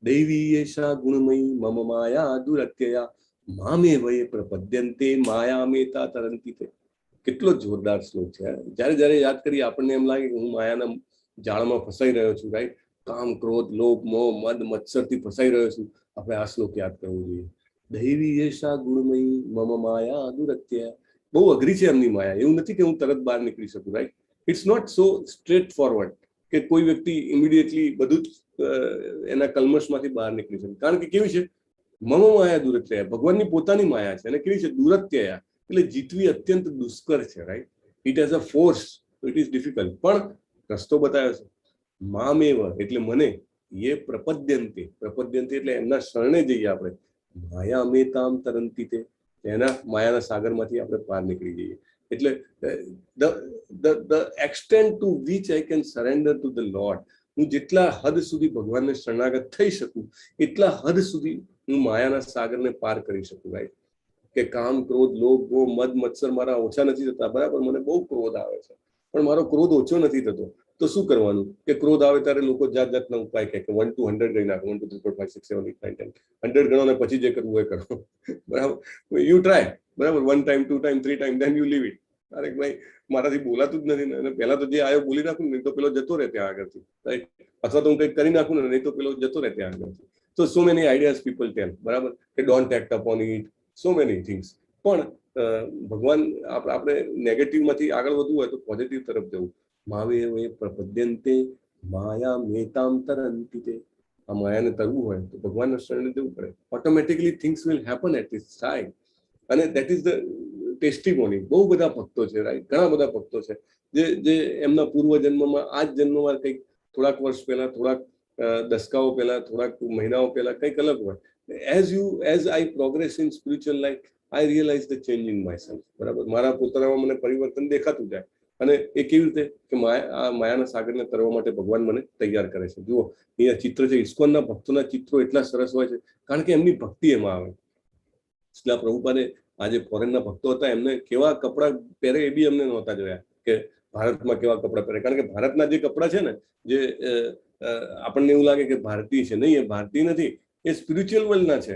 દૈવી એષા ગુણમયી મમ માયા દુરત્યયા મામે વયે પ્રપદ્યંતે માયા મેતા તરંતી તે. કેટલો જોરદાર શ્લોક છે. જ્યારે જ્યારે યાદ કરીએ આપણને એમ લાગે કે હું માયાના જાળમાં ફસાઈ રહ્યો છું, રાઈટ, કામ, ક્રોધ, લોભ, મોહ, મદ, મત્સરથી ફસાઈ રહ્યો છું. આપણે આ શ્લોક યાદ કરવો જોઈએ. દૈવી એષા ગુણમયી મમ માયા દુરત્યયા. બહુ અઘરી છે એમની માયા. એવું નથી કે હું તરત બહાર નીકળી શકું, right. It's not so straight forward કે કોઈ વ્યક્તિ ઇમિડિયેટલી બધું જ એના કલ્મશમાંથી બહાર નીકળી શકે. કારણ કે કેવી છે, મમ માયા દુરત્યયા, ભગવાનની પોતાની માયા છે. અને કેવી છે, દુરત્યયા એટલે જીતવી અત્યંત દુષ્કર છે, right. It has a force, it is difficult. પણ રસ્તો બતાવ્યો છે. મામેવ એટલે મને, એ પ્રપદ્યંતે, પ્રપદ્યંતે એટલે એમના શરણે જઈએ આપણે. માયા અમેતામ તરંતી તે, એના માયાના સાગરમાંથી આપણે પાર નીકળી જઈએ. એટલે the extent to which I can surrender to the Lord, હું જેટલા હદ સુધી ભગવાનને શરણાગત થઈ શકું એટલા હદ સુધી હું માયાના સાગરને પાર કરી શકું, રાઈટ. કે કામ, ક્રોધ, લોભ, મોહ, મદ, મત્સર મારા ઓછા નથી થતા, બરાબર. મને બહુ ક્રોધ આવે છે, પણ મારો ક્રોધ ઓછો નથી થતો. તો શું કરવાનું કે ક્રોધ આવે ત્યારે લોકો જાત જાતના ઉપાય કહે કે 1 to 100 ગણી નાખો, 1 2 3 4 5 6 7 8 9 10 100 ગણો ને પછી જે કરવું એ કરો, બરાબર. યુ ટ્રાય, બરાબર. 1 time 2 time 3 time, then you leave it. અરે ભાઈ મારાથી બોલાતું જ નથી ને, અને પહેલા તો જે આવ્યો બોલી નાખું ને, નહીં તો પેલો જતો રહે ત્યાં આગળથી, રાઈટ. અથવા તો હું કંઈક કરી નાખું ને, નહીં તો પેલો જતો રહે ત્યાં આગળથી. તો સો મેની આઈડિયાઝ પીપલ ટેલ, બરાબર, કે don't act upon it, so many things. પણ ભગવાન આપણે નેગેટિવમાંથી આગળ વધવું હોય તો પોઝિટિવ તરફ જવું. માવે એ પ્રપદ્યંતે માયા મેતામ તરંતી તે. આ માયાને તરવું હોય તો ભગવાનના શરણે જવું પડે. Automatically things will happen at this time. અને દેટ ઇઝ ધ ટેસ્ટિમોની. બહુ બધા ભક્તો છે, રાઈટ, ઘણા બધા ભક્તો છે જે એમના પૂર્વ જન્મમાં, આ જ જન્મમાં કંઈક થોડાક વર્ષ પહેલા, થોડાક દસકાઓ પહેલા, થોડાક મહિનાઓ પહેલા કંઈક અલગ હોય. As I progress in spiritual life, I realise the change in my self, બરાબર. મારા પોતાનામાં મને પરિવર્તન દેખાતું જાય. અને એ કેવી રીતે કે આ માયાના સાગરને તરવા માટે ભગવાન મને તૈયાર કરે છે. જુઓ અહીંયા ચિત્ર છે, ઇસ્કોનના ભક્તોના ચિત્રો એટલા સરસ હોય છે કારણ કે એમની ભક્તિ એમાં આવે. શ્રીલ પ્રભુપાદે આ જે ફોરેનના ભક્તો હતા એમને કેવા કપડાં પહેરે એ બી અમને નહોતા જોયા કે ભારતમાં કેવા કપડાં પહેરે. કારણ કે ભારતના જે કપડાં છે ને, જે આપણને એવું લાગે કે ભારતીય છે, નહીં, એ ભારતીય નથી, એ સ્પિરિચ્યુઅલ વર્લ્ડના છે,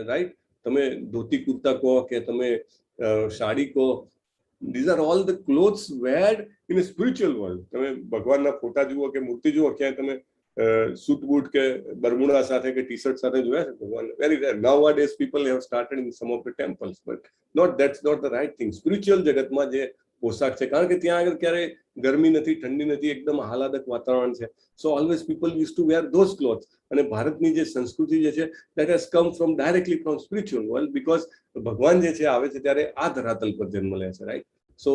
રાઈટ. તમે ધોતી કુર્તા કહો કે તમે સાડી કહો, these are all the clothes weared in a spiritual world. તમે ભગવાનના ફોટા જુઓ કે મૂર્તિ જુઓ, ક્યાંય તમે સૂટ બૂટ કે બરમુડા સાથે કે ટી શર્ટ સાથે જોયા છે ભગવાન? Very rare. nowadays people have started in some of the temples, but that's not the right thing. Spiritual જગતમાં જે પોશાક છે, કારણ કે ત્યાં આગળ ક્યારે ગરમી નથી, ઠંડી નથી, એકદમ આહલાદક વાતાવરણ છે. So always people use to wear those clothes. અને ભારતની જે સંસ્કૃતિ જે છે that has come from directly from spiritual world, because ભગવાન જે છે આવે છે ત્યારે આ ધરાતલ પર જન્મ લે છે, રાઈટ. સો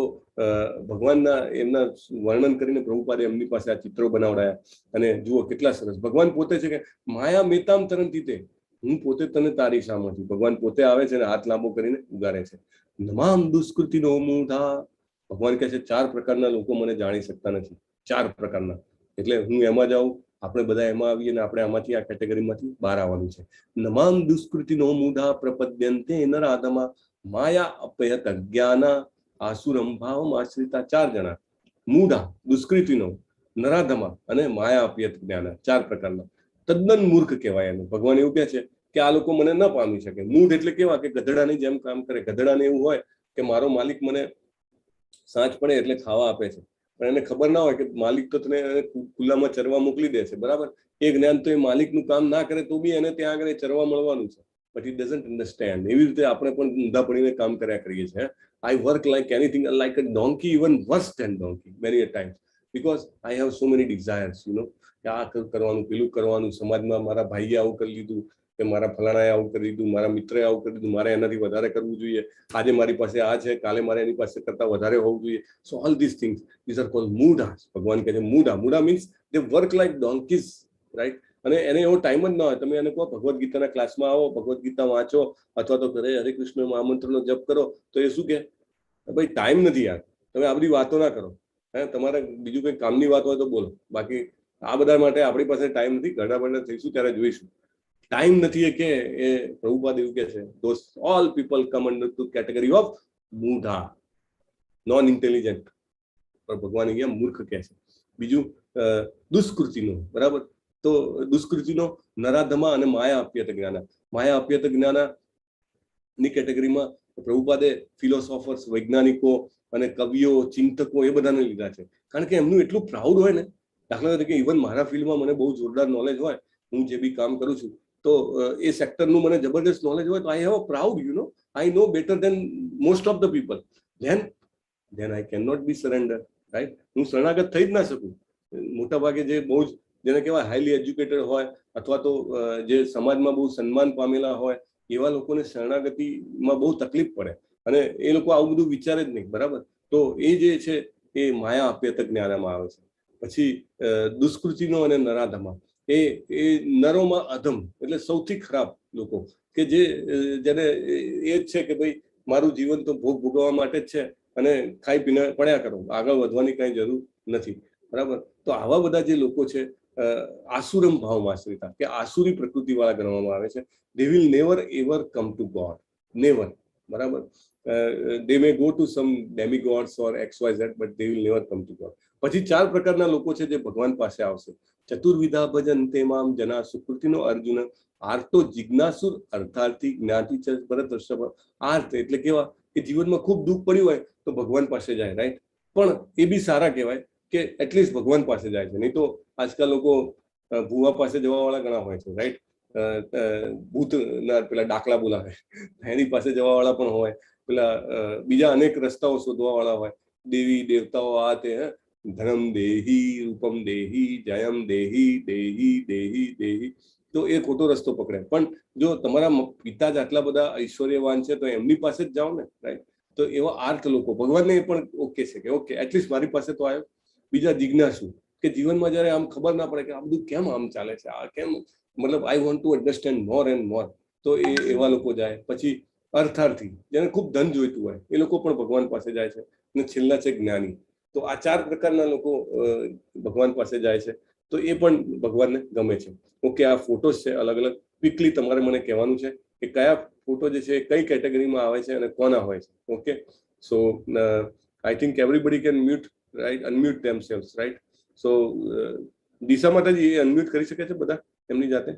ભગવાનના એમના વર્ણન કરીને પ્રભુપાદે એમની પાસે આ ચિત્રો બનાવડાયા. અને જુઓ કેટલા સરસ. ભગવાન પોતે છે કે માયા મેતામ તરંતી તે, હું પોતે તને તારી શામાંથી. ભગવાન પોતે આવે છે અને હાથ લાંબો કરીને ઉગારે છે. નમામ દુષ્કૃતિનો મૂઢા. ભગવાન કહે છે 4 પ્રકારના લોકો મને જાણી શકતા નથી. 4 પ્રકારના. એટલે હું એમાં જાઉં, આપણે બધા એમાં આવીએ અને આપણે આમાંથી, આ કેટેગરીમાંથી બહાર આવવાનું છે. નમામ દુષ્કૃતિનો મૂઢા પ્રપદ્યંતે નરાધમા માયા અપયત જ્ઞાના આસુરમ ભાવમ આશ્રિતા. 4 જણા. મૂઢા, દુષ્કૃતિનો, નરાધમા અને માયા અપયત જ્ઞાના. 4 પ્રકારના. તદ્દન મૂર્ખ કહેવાય એને. ભગવાન એવું કહે છે કે આ લોકો મને ન પામી શકે. મૂઢ એટલે કેવા કે ગધેડાની જેમ કામ કરે. ગધેડાને એવું હોય કે મારો માલિક મને સાંજ પડે એટલે ખાવા આપે છે, પણ એને ખબર ના હોય કે માલિક તો તને ખુલ્લામાં ચરવા મોકલી દે છે, બરાબર. એ જ્ઞાન તો એ માલિકનું કામ ના કરે તો બી એને ત્યાં આગળ ચરવા મળવાનું છે. But it doesn't understand. એવી રીતે આપણે પણ ઊંધા પડીને કામ કર્યા કરીએ છીએ. I work like anything, like a donkey, even worse than donkey many a times, because I have so many desires, કે આ કરવાનું, પેલું કરવાનું, સમાજમાં મારા ભાઈએ આવું કરી લીધું, કે મારા ફલાણાએ આવું કરી દીધું, મારા મિત્રએ આવું કરી દીધું, મારે એનાથી વધારે કરવું જોઈએ, આજે મારી પાસે આ છે, કાલે મારે એની પાસે કરતા વધારે હોવું જોઈએ. So all this things, this are called mudhas. ભગવાન કહે છે મૂઢા. Mudha means they work like donkeys, right? અને એને એવો ટાઈમ જ ન હોય. તમે એને કહો ભગવદ્ ગીતાના ક્લાસમાં આવો, ભગવદ્ ગીતા વાંચો, અથવા તો ઘરે હરે કૃષ્ણ મહામંત્રનો જપ કરો, તો એ શું કે ભાઈ ટાઈમ નથી યાર, તમે આ બધી વાતો ના કરો. તમારે બીજું કંઈ કામની વાત હોય તો બોલો, બાકી આ બધા માટે આપણી પાસે ટાઈમ નથી. ઘણા બધા થઈશું ત્યારે જોઈશું. ટાઈમ નથી કે એ પ્રભુપાદ એવું કે છે, those all people come under two category of mudha, non intelligent. પણ ભગવાન અહીંયા મૂર્ખ કહે છે. બીજું દુષ્કૃતિનો, બરાબર? તો દુષ્કૃતિનો નરાધમા અને માયા અપ્યત જ્ઞાના. માયા અપ્યત જ્ઞાનાની કેટેગરીમાં પ્રભુપાદે ફિલોસોફર્સ, વૈજ્ઞાનિકો અને કવિઓ, ચિંતકો એ બધાને લીધા છે. કારણ કે એમનું એટલું પ્રાઉડ હોય ને. દાખલા તરીકે ઇવન મારા ફિલ્ડમાં મને બહુ જોરદાર નોલેજ હોય, હું જે બી કામ કરું છું, તો એ સેક્ટરનું મને જબરદસ્ત નોલેજ હોય, તો I have a proud, I know better than most of the people. Then I can not be surrender, right? હું શરણાગત થઈ જ ના શકું. મોટા ભાગે જે બહુ જ જેને કહેવાય હાઈલી એજ્યુકેટેડ હોય, અથવા તો જે સમાજમાં બહુ સન્માન પામેલા હોય, એવા લોકોને શરણાગતિમાં બહુ તકલીફ પડે, અને એ લોકો આવું બધું વિચારે જ નહીં, બરાબર? તો એ જે છે એ માયા અપ્યત જ્ઞાનમાં આવે છે. પછી દુષ્કૃતિનો અને નરાધમા, એ નરોમાં અધમ, એટલે સૌથી ખરાબ લોકો, કે જેને એ જ છે કે ભાઈ મારું જીવન તો ભોગ ભોગવવા માટે જ છે, અને ખાઈ પીને પડ્યા કરો, આગળ વધવાની કઈ જરૂર નથી, બરાબર? તો આવા બધા જે લોકો છે, આસુરમ ભાવમાં આશ્રિતા, કે આસુરી પ્રકૃતિ વાળા ગણવામાં આવે છે. They will never ever come to God, never, બરાબર? they may go to some demigods or XYZ, but they will never come to God. પછી 4 પ્રકારના લોકો છે જે ભગવાન પાસે આવશે. ચતુર્વિધા ભજન તેમામ જના સુકૃતિનો અર્જુન, આર્તો જિજ્ઞાસુર અર્થાર્થી જ્ઞાતિ ચ ભરત ઋષભ. આર્ત એટલે કેવા કે જીવનમાં ખૂબ દુઃખ પડ્યું હોય તો ભગવાન પાસે જાય, રાઈટ? પણ એ બી સારા કહેવાય કે એટલીસ્ટ ભગવાન પાસે જાય છે. નહીં તો આજકાલ લોકો ભૂવા પાસે જવા વાળા ઘણા હોય છે, રાઈટ? ભૂતના પેલા ડાકલા બોલાવે, એની પાસે જવા વાળા પણ હોય, પેલા બીજા અનેક રસ્તાઓ શોધવા વાળા હોય, દેવી દેવતાઓ આ તે, ધર્મ દેહી, રૂપમ દેહી, જયમ દેહી, દેહી દેહી દેહી, તો એ ખોટો રસ્તો પકડે. પણ જો તમારા પિતા જ આટલા બધા ઐશ્વર્યવાન છે તો એમની પાસે જ જાઓ ને, રાઈટ? તો એવા આર્થ લોકો ભગવાનને એ પણ ઓકે છે કે ઓકે એટલીસ્ટ મારી પાસે તો આવ્યો. બીજા જિજ્ઞાસુ, કે જીવનમાં જયારે આમ ખબર ના પડે કે આ બધું કેમ આમ ચાલે છે, આ કેમ, મતલબ I want to understand more and મોર, તો એવા લોકો જાય. પછી અર્થાર્થી, જેને ખૂબ ધન જોઈતું હોય, એ લોકો પણ ભગવાન પાસે જાય છે. અને છેલ્લા છે જ્ઞાની. તો આ 4 પ્રકારના લોકો ભગવાન પાસે જાય છે, તો એ પણ ભગવાનને ગમે છે. ઓકે, આ ફોટોસ છે અલગ અલગ. ક્વિકલી તમારે મને કહેવાનું છે કે કયા ફોટો જે છે કઈ કેટેગરીમાં આવે છે અને કોના હોય છે. Okay, so I think everybody can mute, right? Unmute themselves, right? So Disha માતાજી એ અનમ્યુટ કરી શકે છે બધા એમની જાતે?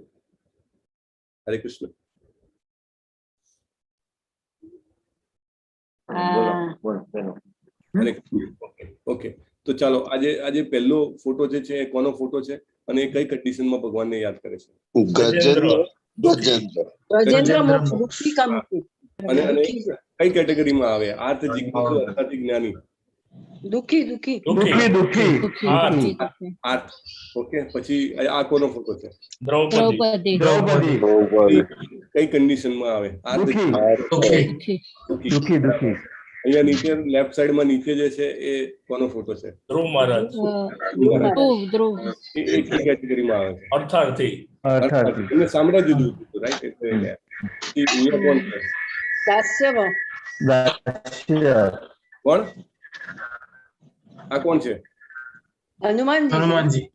હરે કૃષ્ણ. ઓકે, તો ચાલો આજે પહેલો ફોટો જે છે એ કોનો ફોટો છે અને એ કઈ કન્ડિશનમાં ભગવાનને યાદ કરે છે? અને કઈ કેટેગરીમાં આવે? આર્થ, જિજ્ઞાસુ, અર્થાર્થી, જ્ઞાની. દુખી. આર્થ. ઓકે, પછી આ કોનો ફોટો છે? દ્રૌપદી. કઈ કન્ડિશનમાં આવે? આર્થ, દુખી. અહીંયા નીચે લેફ્ટ સાઈડમાં નીચે જે છે એ કોનો ફોટો છે? ધ્રુવ મહારાજ. ધ્રુવ એ કઈ કેટેગરીમાં આવે છે? અર્થાર્થી. એને સામ્રાજ્ય દૂધ હતું, રાઈટ? એટલે અહીંયા કોણ છે? કોણ? આ કોણ છે? હનુમાનજી.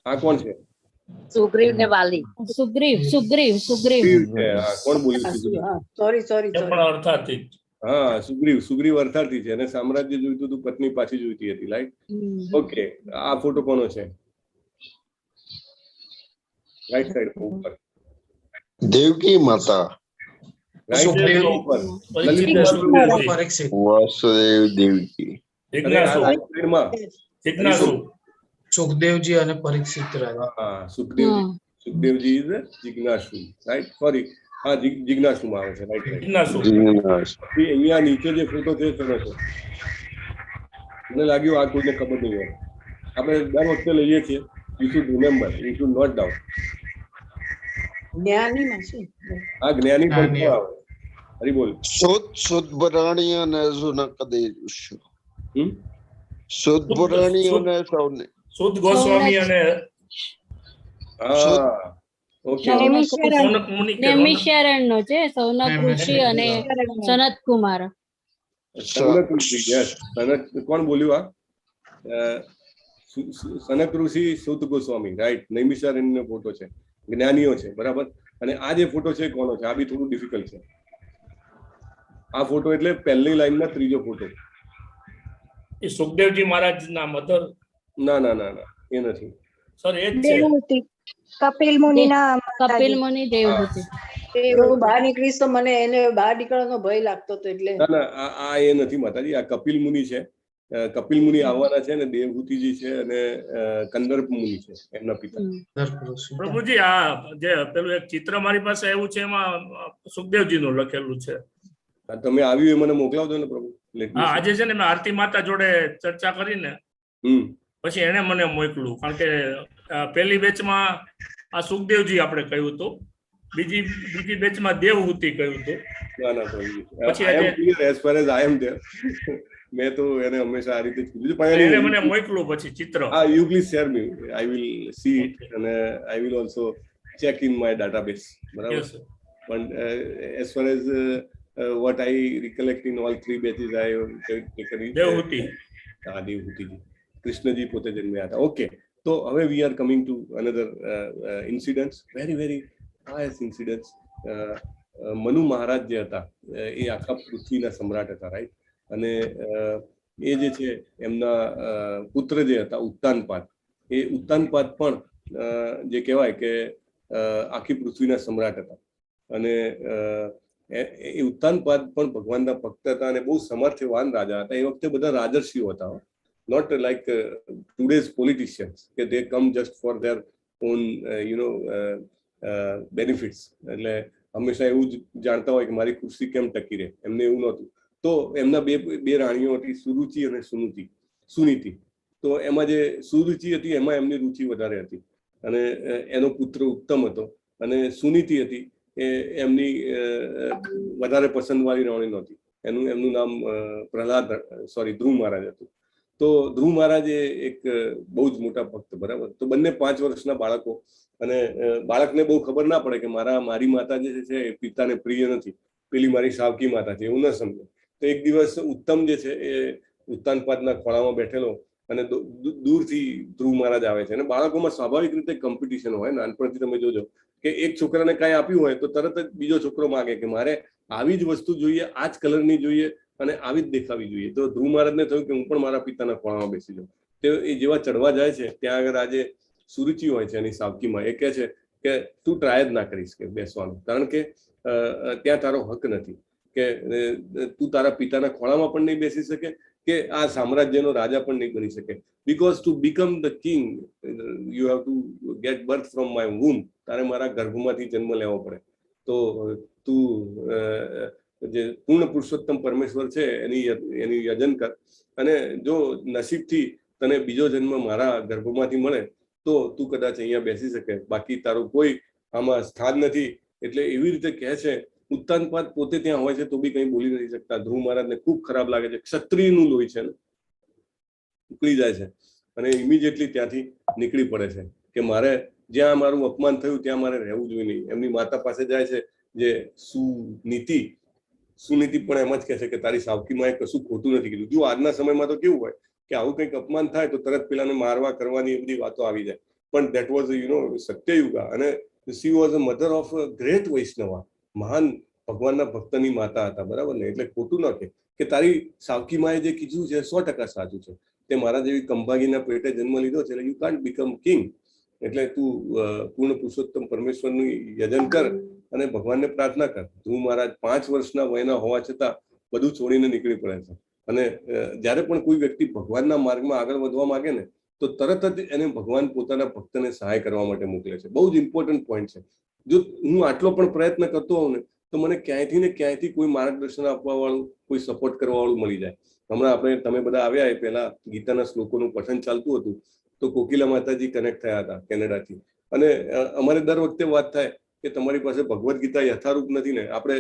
આ કોણ છે? સુગ્રીવ ને વાલી. સુગ્રીવ. કોણ બોલ્યું? સોરી. એ પણ અર્થાર્થી. હા, સુગ્રીવ અર્થાર્થી છે. અને સામ્રાજ્ય જોઈતું હતું, પત્ની પાછી જોઈતી હતી, રાઈટ? ઓકે, આ ફોટો કોનો છે? રાઈટ સાઈડ ઉપર દેવકી માતા. વાસુદેવ દેવકી. જિજ્ઞાસુ. સુખદેવજી અને પરીક્ષિત રાજા. હા, સુખદેવજી ઇઝ જિજ્ઞાસુ, રાઈટ? સોરી, હા, જિજ્ઞાસુમાં આવે છે, રાઈટ? જિજ્ઞાસુ. અહીંયા નીચે જે ફોટો છે તમે છો, મને લાગ્યું આ કોઈને ખબર નહીં હોય. આપણે દર વખતે લઈએ છીએ. You should remember, you should not doubt. જ્ઞાનીમાં શું? આ જ્ઞાની પણ કોણ આવે? હરી બોલ. શુદ્ધ બરાણી અને સુનકદેવ. હમ? શુદ્ધ બરાણી અને સૌને. શુદ્ધ ગોસ્વામી અને હા, ઓકે. સૌનક મુનિ કે નૈમિષારણ્ય નો છે, સૌનક ઋષિ અને સનત કુમાર. સનક ઋષિ, યસ. સનક કોણ બોલ્યું? આ સનક ઋષિ, શુદ્ધ ગોસ્વામી, રાઈટ? નૈમિષારણ્યનો ફોટો છે, જ્ઞાનીઓ છે, બરાબર. અને આ જે ફોટો છે કોનો છે? આ બી થોડું ડિફિકલ્ટ છે. આ ફોટો એટલે પહેલી લાઈનમાં ત્રીજો ફોટો. એ સુખદેવજી મહારાજના મધર? ના ના ના ના, એ નથી સર. એ જ છે કપિલ મુનિના કપિલ મુનિ દેવહૂતિ. હું બહાર નીકળીશ તો મને એને બહાર નીકળવાનો ભય લાગતો હતો એટલે. ના ના, આ એ નથી માતાજી. આ કપિલ મુનિ છે. કપિલ મુનિ આવવાના છે, અને દેવહૂતિજી છે, અને કંદર્પ મુનિ છે એમના પિતા. પ્રભુજી, આ જે પેલું એક ચિત્ર મારી પાસે આવ્યું છે એમાં સુખદેવજી નું લખેલું છે. તમે આવ્યું એ મને મોકલાવજો ને પ્રભુ. હા, આજે છે ને મેં આરતી માતા જોડે ચર્ચા કરીને પછી એને મને મોકલું, કારણ કે પહેલી બેચમાં આ સુખદેવજી આપણે કહ્યું હતું, બીજી બેચમાં દેવહૂતિ કહ્યું હતું. ના ના પ્રભુજી, as far as I am there, મેં તો એને હંમેશા આ રીતે કીધું. એને મને મોકલું પછી ચિત્ર. હા, you please share me, I will see it, અને I will also check in my database, બરાબર? પણ as far as what I recollect in all three batches, I Devahuti. હા, દેવહૂતિજી, કૃષ્ણજી પોતે જન્મ્યા હતા. ઓકે, તો હવે we are coming to another incidents, very very ખાસ ઇન્સિડન્ટ્સ. મનુ મહારાજ જે હતા એ આખા પૃથ્વીના સમ્રાટ હતા, રાઈટ? અને એ જે છે એમના પુત્ર જે હતા ઉત્તાનપાદ, એ ઉત્તાનપાદ પણ જે કહેવાય કે આખી પૃથ્વીના સમ્રાટ હતા. અને એ ઉત્તાનપાદ પણ ભગવાનના ભક્ત હતા અને બહુ સમર્થવાન રાજા હતા. એ વખતે બધા રાજર્ષિઓ હતા, નોટ લાઈક ટુડેઝ પોલિટિશિયન્સ કે they come just for their own benefits. એટલે હંમેશા એવું જ જાણતા હોય કે મારી ખુરશી કેમ ટકી રહે, એમને એવું નહોતું. તો એમના બે રાણીઓ હતી, સુરુચિ અને સુનીતિ. તો એમાં જે સુરુચિ હતી એમાં એમની રુચિ વધારે હતી, અને એનો પુત્ર ઉત્તમ હતો. અને સુનીતિ હતી એ એમની વધારે પસંદવાળી રાણી નહોતી. એમનું નામ ધ્રુવ મહારાજ હતું. તો ધ્રુવ મહારાજ એ એક બહુ જ મોટા ભક્ત, બરાબર? તો બંને 5 વર્ષના બાળકો, અને બાળકને બહુ ખબર ના પડે કે મારી માતા જે છે એ પિતાને પ્રિય નથી, પેલી મારી સાવકી માતા છે, એવું ન સમજે. તો એક દિવસ ઉત્તમ જે છે એ ઉત્તાનપાદના ખોળામાં બેઠેલો, અને દૂરથી ધ્રુવ મહારાજ આવે છે. અને બાળકોમાં સ્વાભાવિક રીતે કોમ્પિટિશન હોય. નાનપણથી તમે જોજો કે એક છોકરાને કાંઈ આપ્યું હોય તો તરત જ બીજો છોકરો માગે કે મારે આવી જ વસ્તુ જોઈએ, આ જ કલરની જોઈએ, અને આવી જ દેખાવી જોઈએ. તો ધ્રુવ મહારાજને થયું કે હું પણ મારા પિતાના ખોળામાં બેસી જાઉં. તે એ જેવા ચડવા જાય છે ત્યાં આગળ આજે સુરુચિ હોય છે એની સાવકીમાં, એ કહે છે કે તું ટ્રાય જ ના કરીશ કે બેસવાનું, કારણ કે ત્યાં તારો હક નથી, કે તું તારા પિતાના ખોળામાં પણ નહીં બેસી શકે, કે આ સામ્રાજ્યનો રાજા પણ નહીં બની શકે. Because to become the king you have to get birth from my womb. તારે મારા ગર્ભમાંથી જન્મ લેવો પડે. તો તું જે પૂર્ણ પુરુષોત્તમ પરમેશ્વર છે એની યજન કર, અને જો નસીબથી તને બીજો જન્મ મારા ગર્ભમાંથી મળે તો તું કદાચ અહીંયા બેસી શકે, બાકી તારું કોઈ આમાં સ્થાન નથી. એટલે એવી રીતે કહે છે. ઉત્તાનપાદ પોતે ત્યાં હોય છે તો બી કંઈ બોલી નથી શકતા. ધ્રુવ મહારાજને ખૂબ ખરાબ લાગે છે. ક્ષત્રિયનું લોહી છે ને, ઉકળી જાય છે, અને ઇમિડિયેટલી ત્યાંથી નીકળી પડે છે કે મારે જ્યાં મારું અપમાન થયું ત્યાં મારે રહેવું જોઈએ નહીં. એમની માતા પાસે જાય છે જે સુનીતિ પણ એમ જ કહે છે કે તારી સાવકીમાં કશું ખોટું નથી કીધું. જો આજના સમયમાં તો કેવું હોય કે આવું કંઈક અપમાન થાય તો તરત પેલાને મારવા કરવાની એ બધી વાતો આવી જાય. પણ દેટ વોઝ સત્યયુગા, અને she was a mother of great Vaishnava, મહાન ભગવાનના ભક્તની માતા હતા, બરાબર ને? એટલે ખોટું ન કે તારી સાવકીમાએ જે કીધું છે 100% સાચું છે. તે મારા જેવી કંભાગીના પેટે જન્મ લીધો છે, એટલે યુ કાન્ટ બીકમ કિંગ. એટલે તું પૂર્ણ પુરુષોત્તમ પરમેશ્વરનું યજન કર અને ભગવાનને પ્રાર્થના કર. ધ્રુવ મહારાજ 5 વર્ષના વયના હોવા છતાં બધું છોડીને નીકળી પડે છે. અને જ્યારે પણ કોઈ વ્યક્તિ ભગવાનના માર્ગમાં આગળ વધવા માંગે ને તો તરત જ એને ભગવાન પોતાના ભક્તને સહાય કરવા માટે મોકલે છે. બહુ જ ઇમ્પોર્ટન્ટ પોઈન્ટ છે. જો હું આટલો પણ પ્રયત્ન કરતો હોઉં ને તો મને ક્યાંયથી ને ક્યાંયથી કોઈ માર્ગદર્શન આપવા વાળું, કોઈ સપોર્ટ કરવા વાળું મળી જાય. હમણાં તમે બધા આવ્યા એ પહેલા ગીતાના શ્લોકોનું પઠન ચાલતું હતું, તો કોકિલા માતાજી કનેક્ટ થયા હતા કેનેડાથી, અને અમારે દર વખતે વાત થાય કે તમારી પાસે ભગવદ્ ગીતા યથારૂપ નથી ને, આપણે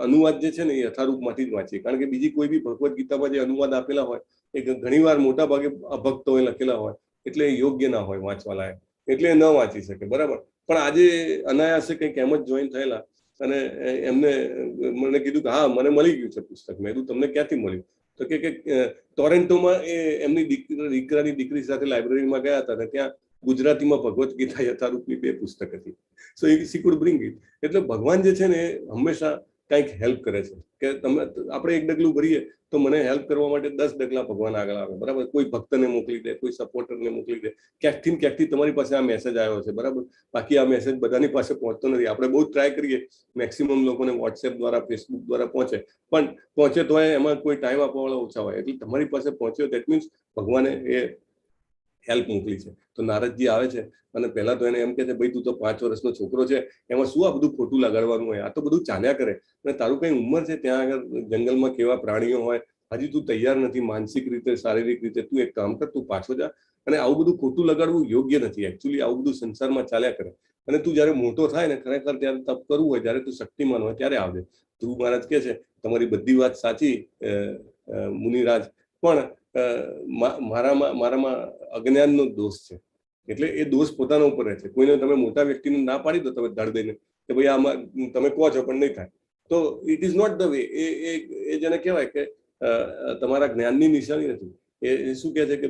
અનુવાદ જે છે ને એ યથારૂપમાંથી જ વાંચીએ, કારણ કે બીજી કોઈ બી ભગવદ્ ગીતામાં જે અનુવાદ આપેલા હોય એ ઘણીવાર મોટા ભાગે અભક્તોએ લખેલા હોય, એટલે એ યોગ્ય ના હોય વાંચવા લાયક, એટલે એ ન વાંચી શકે. બરાબર. પણ આજે અનાયાસે કંઈક એમ જ જોઈન થયેલા અને એમને મને કીધું કે હા મને મળી ગયું છે પુસ્તક. મેં કીધું તમને ક્યાંથી મળ્યું? તો કે ટોરેન્ટોમાં એ એમની દીકરાની દીકરી સાથે લાઇબ્રેરીમાં ગયા હતા, અને ત્યાં ગુજરાતીમાં ભગવદ્ ગીતા યથારૂપની 2 પુસ્તક હતી. સો સી કુડ બ્રિંગ ઇટ. એટલે ભગવાન જે છે ને એ હંમેશા કંઈક હેલ્પ કરે છે, કે આપણે એક ડગલું ભરીએ તો મને હેલ્પ કરવા માટે 10 ડગલા ભગવાન આગળ આવે. બરાબર. કોઈ ભક્તને મોકલી દે, કોઈ સપોર્ટરને મોકલી દે, ક્યાંકથી તમારી પાસે આ મેસેજ આવ્યો છે. બરાબર. બાકી આ મેસેજ બધાની પાસે પહોંચતો નથી. આપણે બહુ ટ્રાય કરીએ, મેક્સિમમ લોકોને વોટ્સએપ દ્વારા, ફેસબુક દ્વારા પહોંચે, પણ પહોંચે તો એમાં કોઈ ટાઈમ આપવા વાળા ઓછા હોય. એટલે તમારી પાસે પહોંચ્યો દેટ મીન્સ ભગવાને એ હેલ્પ મોકલી છે. તો નારદજી આવે છે અને પહેલા તો એને એમ કે છે, ભાઈ તું તો 5 વર્ષનો છોકરો છે, એમાં શું આ બધું ખોટું લગાડવાનું હોય? આ તો બધું ચાલ્યા કરે, અને તારું કઈ ઉંમર છે, ત્યાં આગળ જંગલમાં કેવા પ્રાણીઓ હોય, હજી તું તૈયાર નથી માનસિક રીતે, શારીરિક રીતે. તું એક કામ કર, તું પાછો જા, અને આવું બધું ખોટું લગાડવું યોગ્ય નથી. એકચ્યુઅલી આવું બધું સંસારમાં ચાલ્યા કરે, અને તું જયારે મોટો થાય ને, ખરેખર ત્યારે તપ કરવું હોય, જયારે તું શક્તિમાન હોય ત્યારે આવજે. ધ્રુવ મહારાજ કે છે તમારી બધી વાત સાચી મુનિરાજ, પણ મારામાં અજ્ઞાનનો દોષ છે. એટલે એ દોષ પોતાના ઉપર રહે છે. કોઈને તમે મોટા વ્યક્તિને ના પાડી દો તમે ધડ દઈને કે ભાઈ આમાં તમે કહો છો પણ નહીં થાય, તો it is not the way. એ જેને કહેવાય કે તમારા જ્ઞાનની નિશાની નથી. એ શું કહે છે કે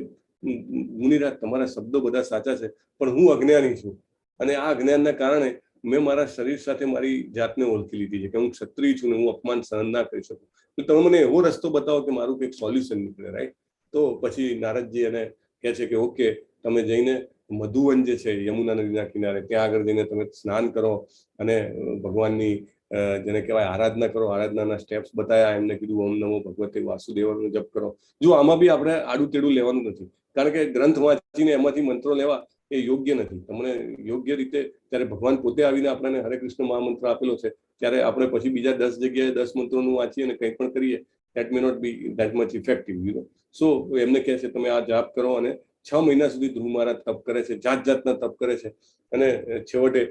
મુનિરાજ તમારા શબ્દો બધા સાચા છે, પણ હું અજ્ઞાની છું, અને આ અજ્ઞાનના કારણે મેં મારા શરીર સાથે મારી જાતને ઓળખી લીધી છે કે હું ક્ષત્રિય છું ને હું અપમાન સહન ના કરી શકું. તો તમે મને એવો રસ્તો બતાવો કે મારું કંઈક સોલ્યુશન નીકળે. રાઈટ. તો પછી નારદજી એને કહે છે કે ઓકે, તમે જઈને મધુવન જે છે યમુના નદીના કિનારે, ત્યાં આગળ જઈને તમે સ્નાન કરો અને ભગવાનની જેને કહેવાય આરાધના કરો. આરાધનાના સ્ટેપ્સ બતાવ્યા. એમને કીધું ઓમ નમો ભગવતે વાસુદેવનો જપ કરો. જો આમાં બી આપણે આડું તેડું લેવાનું નથી, કારણ કે ગ્રંથ વાંચીને એમાંથી મંત્રો લેવા એ યોગ્ય નથી. તમને યોગ્ય રીતે જ્યારે ભગવાન પોતે આવીને આપણને હરે કૃષ્ણ મહામંત્ર આપેલો છે, ત્યારે આપણે પછી બીજા 10 જગ્યાએ 10 મંત્રોનું વાંચીએ અને કંઈ પણ કરીએ, that may not be that much effective, you know. સો એમને કહે છે તમે આ જાપ કરો, અને 6 મહિના સુધી ધ્રુવ મહારાજ તપ કરે છે, જાતના તપ કરે છે, અને છેવટે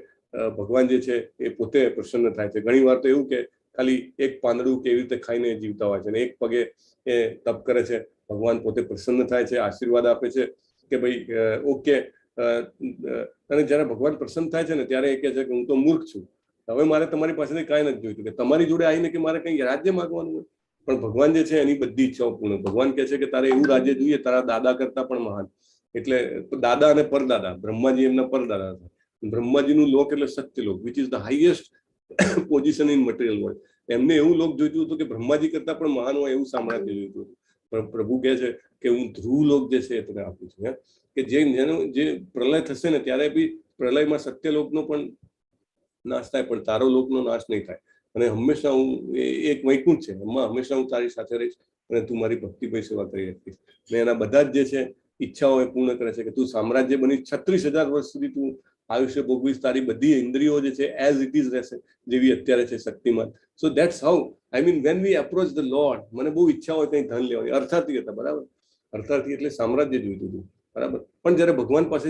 ભગવાન જે છે એ પોતે પ્રસન્ન થાય છે. ઘણી વાર તો એવું કે ખાલી એક પાંદડું કેવી રીતે ખાઈને જીવતા હોય છે, અને એક પગે એ તપ કરે છે. ભગવાન પોતે પ્રસન્ન થાય છે, આશીર્વાદ આપે છે કે ભાઈ ઓકે. અને જ્યારે ભગવાન પ્રસન્ન થાય છે ને, ત્યારે એ કહે છે કે હું તો મૂર્ખ છું, હવે મારે તમારી પાસેથી કાંઈ નથી જોઈતું, કે તમારી જોડે આવીને કે મારે કંઈ રાજ્ય માંગવાનું હોય. પણ ભગવાન જે છે એની બધી ઈચ્છાઓ પૂર્ણ. ભગવાન કહે છે કે તારે એવું રાજ્ય જોઈએ તારા દાદા કરતા પણ મહાન. એટલે દાદા અને પરદાદા, બ્રહ્માજી એમના પરદાદા હતા. બ્રહ્માજીનું લોક એટલે Satyalok, which is the highest position in material world. એમને એવું લોક જોઈતું હતું કે બ્રહ્માજી કરતા પણ મહાન હોય એવું સામ્રાજ્ય જોઈતું હતું. પણ પ્રભુ કહે છે કે હું ધ્રુવ લોક જે છે એ તને આપું છું, કે જે પ્રલય થશે ને ત્યારે બી પ્રલયમાં સત્યલોકનો પણ નાશ થાય, પણ તારો લોકનો નાશ નહીં થાય. અને હંમેશા હું એક વૈકુંઠ છે, એમાં હંમેશા હું તારી સાથે રહીશ, અને તું મારી ભક્તિભાઈ સેવા કરી શકીશ. ને એના બધા જ જે છે ઈચ્છાઓ એ પૂર્ણ કરે છે કે તું સામ્રાજ્ય બની 36,000 વર્ષ સુધી તું આયુષ્ય ભોગવીશ, તારી બધી ઇન્દ્રિયો જે છે એઝ ઇટ ઇઝ રહેશે જેવી અત્યારે છે શક્તિમાન. So that's how I mean when we approach the Lord. મને બહુ ઈચ્છા હોય કંઈ ધન લેવાની, અર્થાર્થી હતા. બરાબર. અર્થાર્થી એટલે સામ્રાજ્ય જોઈતું હતું. બરાબર. પણ જયારે ભગવાન પાસે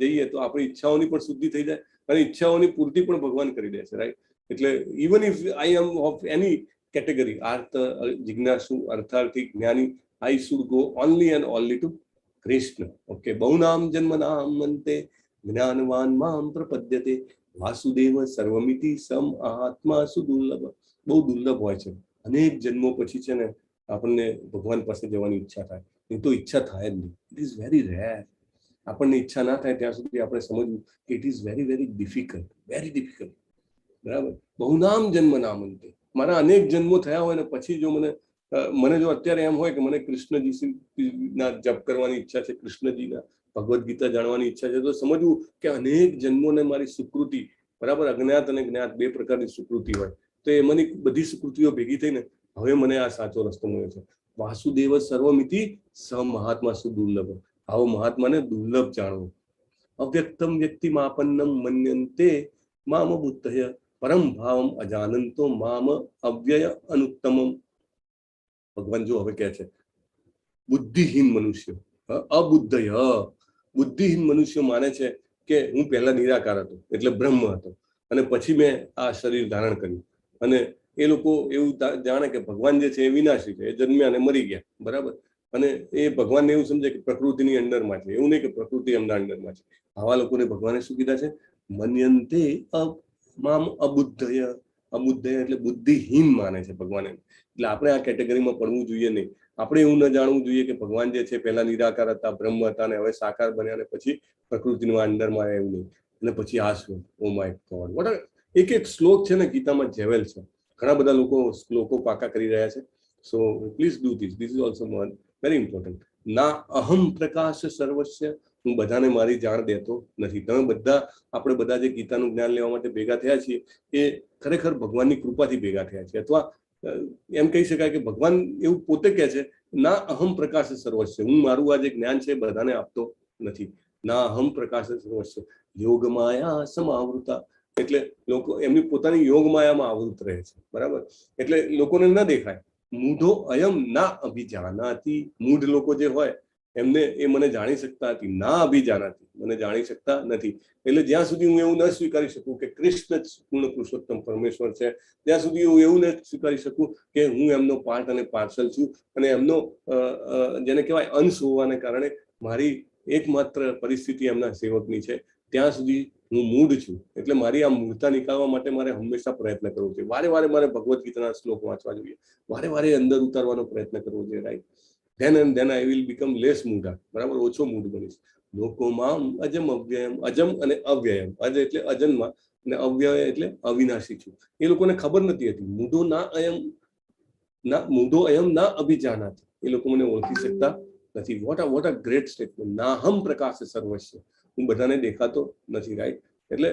જઈએ તો આપણી ઈચ્છાઓની પણ શુદ્ધિ થઈ જાય, અને ઈચ્છાઓની પૂર્તિ પણ ભગવાન કરી દે છે. રાઈટ. એટલે even if I am of any category, આર્થ, જિજ્ઞાસુ, અર્થાર્થી, જ્ઞાની, I should go only and only to Krishna. Okay. બહુનામ જન્મનામ અંતે જ્ઞાનવાન મામ પ્રપદ્યતે વાસુદેવ સર્વમિતિ સમ આત્મા સુદુર્લભ. બહુ દુર્લભ હોય છે. અનેક જન્મો પછી છે ને આપણને ભગવાન પાસે જવાની ઈચ્છા થાય, નહીં તો ઈચ્છા થાય જ નહીં. It is very rare. આપણને ઈચ્છા ના થાય ત્યાં સુધી આપણે સમજવું કે it is very very difficult, very difficult. બરાબર. બહુનામ જન્મ નામ અંતે, મારા અનેક જન્મો થયા હોય ને પછી જો મને જો અત્યારે એમ હોય કે મને કૃષ્ણજીના જપ કરવાની ઈચ્છા છે, કૃષ્ણજીના ભગવદ્ ગીતા જાણવાની ઈચ્છા છે, તો સમજવું કે અનેક જન્મોને મારી સુકૃતિ, બરાબર, અજ્ઞાત અને જ્ઞાત 2 પ્રકારની સુકૃતિ હોય, તો એમાંની બધી સુકૃતિઓ ભેગી થઈને હવે મને આ સાચો રસ્તો મળ્યો છે. વાસુદેવ સર્વમિતિ સ મહાત્મા સુદુર્લભ. આવો મહાત્માને દુર્લભ જાણવો. અવ્યક્તમ વ્યક્તિમાપન્નમ મન્યન્તે મામ બુદ્ધય પરમ ભાવમ અજાનંતો મામ અવ્યય અનુત્તમમ. ભગવાન જો હવે કહે છે બુદ્ધિહીન મનુષ્ય, અબુદ્ધય, બુદ્ધિહીન મનુષ્ય માને છે કે હું પહેલા નિરાકાર હતો એટલે બ્રહ્મ હતો અને પછી મેં આ શરીર ધારણ કર્યું, અને એ લોકો એવું જાણે કે ભગવાન જે છે એ વિનાશી છે, એ જન્મ્યા અને મરી ગયા, બરાબર, અને એ ભગવાનને એવું સમજે કે પ્રકૃતિની અંડરમાં છે, એવું નહીં કે પ્રકૃતિ એમના અંડરમાં છે. આવા લોકોને ભગવાને શું કીધા છે? મન્યન્તે મામ અબુદ્ધય. અબુદ્ધય એટલે બુદ્ધિહીન માને છે ભગવાને. એટલે આપણે આ કેટેગરીમાં પડવું જોઈએ નહીં. આપણે એવું ન જાણવું જોઈએ કે ભગવાન જે છે પહેલા નિરાકાર હતા, બ્રહ્મ હતા, અને હવે સાકાર બન્યા અને પછી પ્રકૃતિના અંડરમાં આવ્યા, એવું નહીં. અને પછી આ શ્લોક, ઓ માય ગોડ, વોટ એક એક શ્લોક છે ને ગીતામાં જેવેલ છે. ઘણા બધા લોકો શ્લોકો પાકા કરી રહ્યા છે. So please do this is also very important. ના અહમ પ્રકાશ સર્વસ્ય, હું બધાને મારી જાણ દેતો નથી. તમે બધા, આપણે બધા જે ગીતાનું જ્ઞાન લેવા માટે ભેગા થયા છીએ એ ખરેખર ભગવાનની કૃપાથી ભેગા થયા છીએ. અથવા એમ કહી શકાય કે ભગવાન એવું પોતે કહે છે, ના અહમ પ્રકાશ સર્વસ્ય, હું મારું આ જે જ્ઞાન છે બધાને આપતો નથી. ના અહમ પ્રકાશ સર્વસ્ય યોગ માયા સમાવૃતા, એટલે લોકો એમની પોતાની યોગ માયામાં આવૃત રહે છે, બરાબર, એટલે લોકોને ન દેખાય. મૂઢો અયમ ના અભિજાનાતી, મૂઢ લોકો જે હોય એમને એ મને જાણી શકતા નથી. ના અભિજાનાતી, મને જાણી શકતા નથી. એટલે જ્યાં સુધી હું એવું ન સ્વીકારી શકું કે કૃષ્ણ જ પૂર્ણ પુરુષોત્તમ પરમેશ્વર છે, ત્યાં સુધી હું એવું ન સ્વીકારી શકું કે હું એમનો પાર્ટ અને પાર્સલ છું અને એમનો જેને કહેવાય અંશ હોવાને કારણે મારી એકમાત્ર પરિસ્થિતિ એમના સેવકની છે, ત્યાં સુધી હું મૂઢ છું. એટલે મારી આ મૂઢતા નીકાળવા માટે મારે હંમેશા પ્રયત્ન કરવો જોઈએ. વારે વારે મારે ભગવદ્ ગીતાના શ્લોક વાંચવા જોઈએ, વારે વારે અંદર ઉતારવાનો પ્રયત્ન કરવો જોઈએ, right? then I will become less મૂઢા, બરાબર, ઓછો મૂઢ બનીશ. લોકો મામ અજમ અવ્યયમ, અજમ અને અવ્યયમ, અજ એટલે અજન્મા અને અવ્યય એટલે અવિનાશી છું. એ લોકોને ખબર નથી હતી. મૂઢો અયમ ના અભિજાનાત, એ લોકો મને ઓળખી શકતા નથી. What a great statement. નાહમ પ્રકાશ સર્વસ્ય, હું બધાને દેખાતો નથી, રાઈટ? એટલે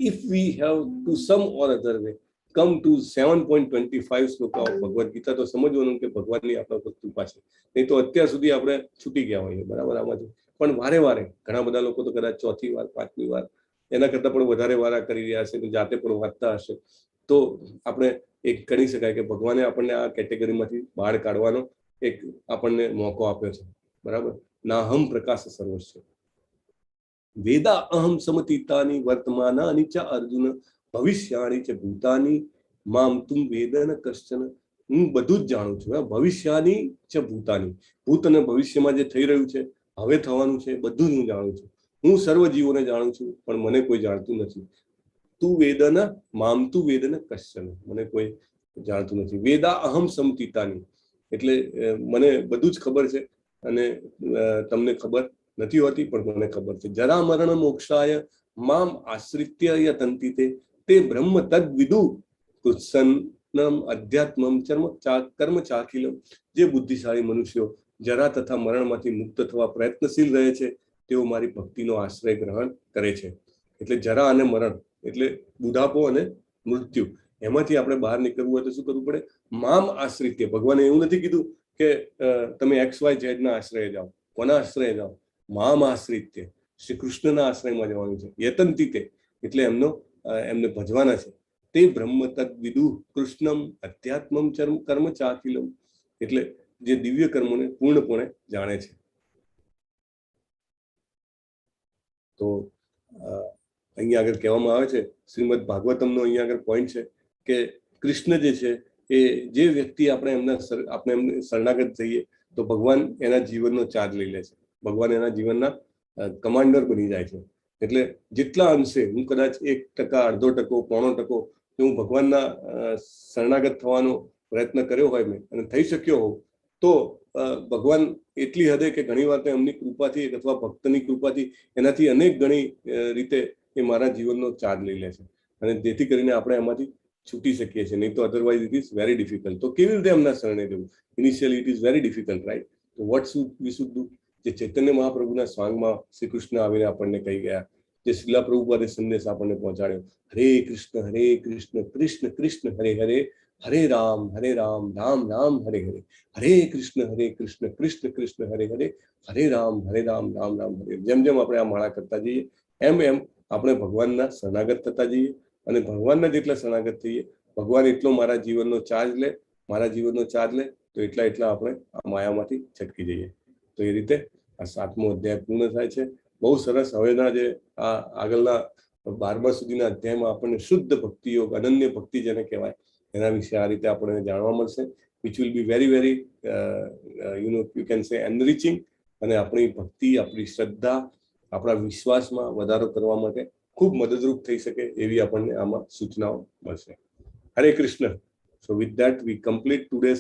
if we have to some or other way come to 7.25 શ્લોક ઓફ ભગવદ ગીતા, તો સમજવાનું કે ભગવાનની આપણા પર કૃપા છે. નહીં તો અત્યાર સુધી આપણે છૂટી ગયા હોઈએ, બરાબર, આમાંથી. પણ વારે વારે ઘણા બધા લોકો તો કદાચ 4th વાર 5મી વાર એના કરતા પણ વધારે વારા કરી રહ્યા હશે, જાતે પણ વાંચતા હશે, તો આપણે એક કહી શકાય કે ભગવાને આપણને આ કેટેગરીમાંથી બહાર કાઢવાનો એક આપણને મોકો આપ્યો છે, બરાબર. નાહમ પ્રકાશ સર્વસ્ય વેદા અહમ સમતીતાની વર્તમાનાની ચ અર્જુન ભવિષ્યાણી ચ ભૂતાની મામ તુમ વેદન કશ્ચન. હું બધું જ જાણું છું. ભવિષ્યાની ચ ભૂતાની, ભૂત અને ભવિષ્યમાં જે થઈ રહ્યું છે, હવે થવાનું છે, બધું જ હું જાણું છું. હું સર્વ જીવોને જાણું છું, પણ મને કોઈ જાણતું નથી. તું વેદન મામ તું વેદન કશ્ચન, મને કોઈ જાણતું નથી. વેદા અહમ સમતીતાની એટલે મને બધું જ ખબર છે અને તમને ખબર નથી હોતી, પણ મને ખબર છે. જરા મરણ મોક્ષાય મામ આશ્રિત્ય યતંતિ તે બ્રહ્મ તદ વિદુ કૃત્સન્નમ અધ્યાત્મમ કર્મ ચાખિલમ. જે બુદ્ધિશાળી મનુષ્યો જરા તથા મરણમાંથી મુક્ત થવા પ્રયત્નશીલ રહે છે, તેઓ મારી ભક્તિનો આશ્રય ગ્રહણ કરે છે. એટલે જરા અને મરણ એટલે બુઢાપો અને મૃત્યુ, એમાંથી આપણે બહાર નીકળવું હોય તો શું કરવું પડે? મામ આશ્રિત્ય. ભગવાને એવું નથી કીધું કે તમે XYZ ના આશ્રય જાઓ. કોના આશ્રય જાઓ? મામ આશ્રિત્ય, શ્રી કૃષ્ણના આશ્રયમાં જવાનું છે. યતંતિ તે એટલે એમને ભજવાના છે. તે બ્રહ્મ તદ વિદુ કૃષ્ણમ અધ્યાત્મમ કર્મ ચાખિલમ, એટલે જે દિવ્ય કર્મોને પૂર્ણપણે જાણે છે. તો અહીંયા આગળ કહેવામાં આવે છે, શ્રીમદ ભાગવતમનો અહીંયા આગળ પોઈન્ટ છે કે કૃષ્ણ જે છે એ જે વ્યક્તિ આપણે એમને શરણાગત થઈએ તો ભગવાન એના જીવનનો ચાર્જ લઈ લે છે. ભગવાન એના જીવનના કમાન્ડર બની જાય છે. એટલે જેટલા અંશે હું કદાચ 1%, 1/2%, 1/4% હું ભગવાનના શરણાગત થવાનો પ્રયત્ન કર્યો હોય મેં અને થઈ શક્યો હોઉં, તો ભગવાન એટલી હદે કે ઘણી વાર એમની કૃપાથી અથવા ભક્તની કૃપાથી એનાથી અનેક ગણી રીતે એ મારા જીવનનો ચાર્જ લઈ લે છે અને જેથી કરીને આપણે એમાંથી છૂટી શકીએ છીએ. નહીં તો otherwise it is very difficult. તો કેવી રીતે એમના શરણે જવું? Initially it is very difficult, right? તો વોટ વી શુડ ડુ? જે ચૈતન્ય મહાપ્રભુના સ્વાંગમાં શ્રી કૃષ્ણ આવીને આપણને કહી ગયા, જે શીલા પ્રભુપાદે સંદેશ આપણને પહોંચાડ્યો, હરે કૃષ્ણ કૃષ્ણ કૃષ્ણ હરે હરે, હરે રામ રામ રામ હરે હરે, હરે કૃષ્ણ કૃષ્ણ કૃષ્ણ હરે હરે, હરે રામ રામ રામ હરે. જેમ જેમ આપણે આ માળા કરતા જઈએ એમ એમ આપણે ભગવાનના શરણાગત થતા જઈએ, અને ભગવાનના જેટલા શરણાગત થઈએ, ભગવાન એટલો મારા જીવનનો ચાર્જ લે, મારા જીવનનો ચાર્જ લે, તો એટલા આપણે આ માયામાંથી છટકી જઈએ. તો એ રીતે આ 7મો અધ્યાય પૂર્ણ થાય છે. બહુ સરસ. હવેના જે આ આગળના 12મા સુધીના અધ્યાયમાં આપણને શુદ્ધ ભક્તિ યોગ, અનન્ય ભક્તિ જેને કહેવાય, એના વિશે આ રીતે આપણને જાણવા મળશે. Which will be very very you can say enriching, અને આપણી ભક્તિ, આપણી શ્રદ્ધા, આપણા વિશ્વાસમાં વધારો કરવા માટે ખૂબ મદદરૂપ થઈ શકે એવી આપણને આમાં સૂચનાઓ મળશે. હરે કૃષ્ણ. સો with that V complete today's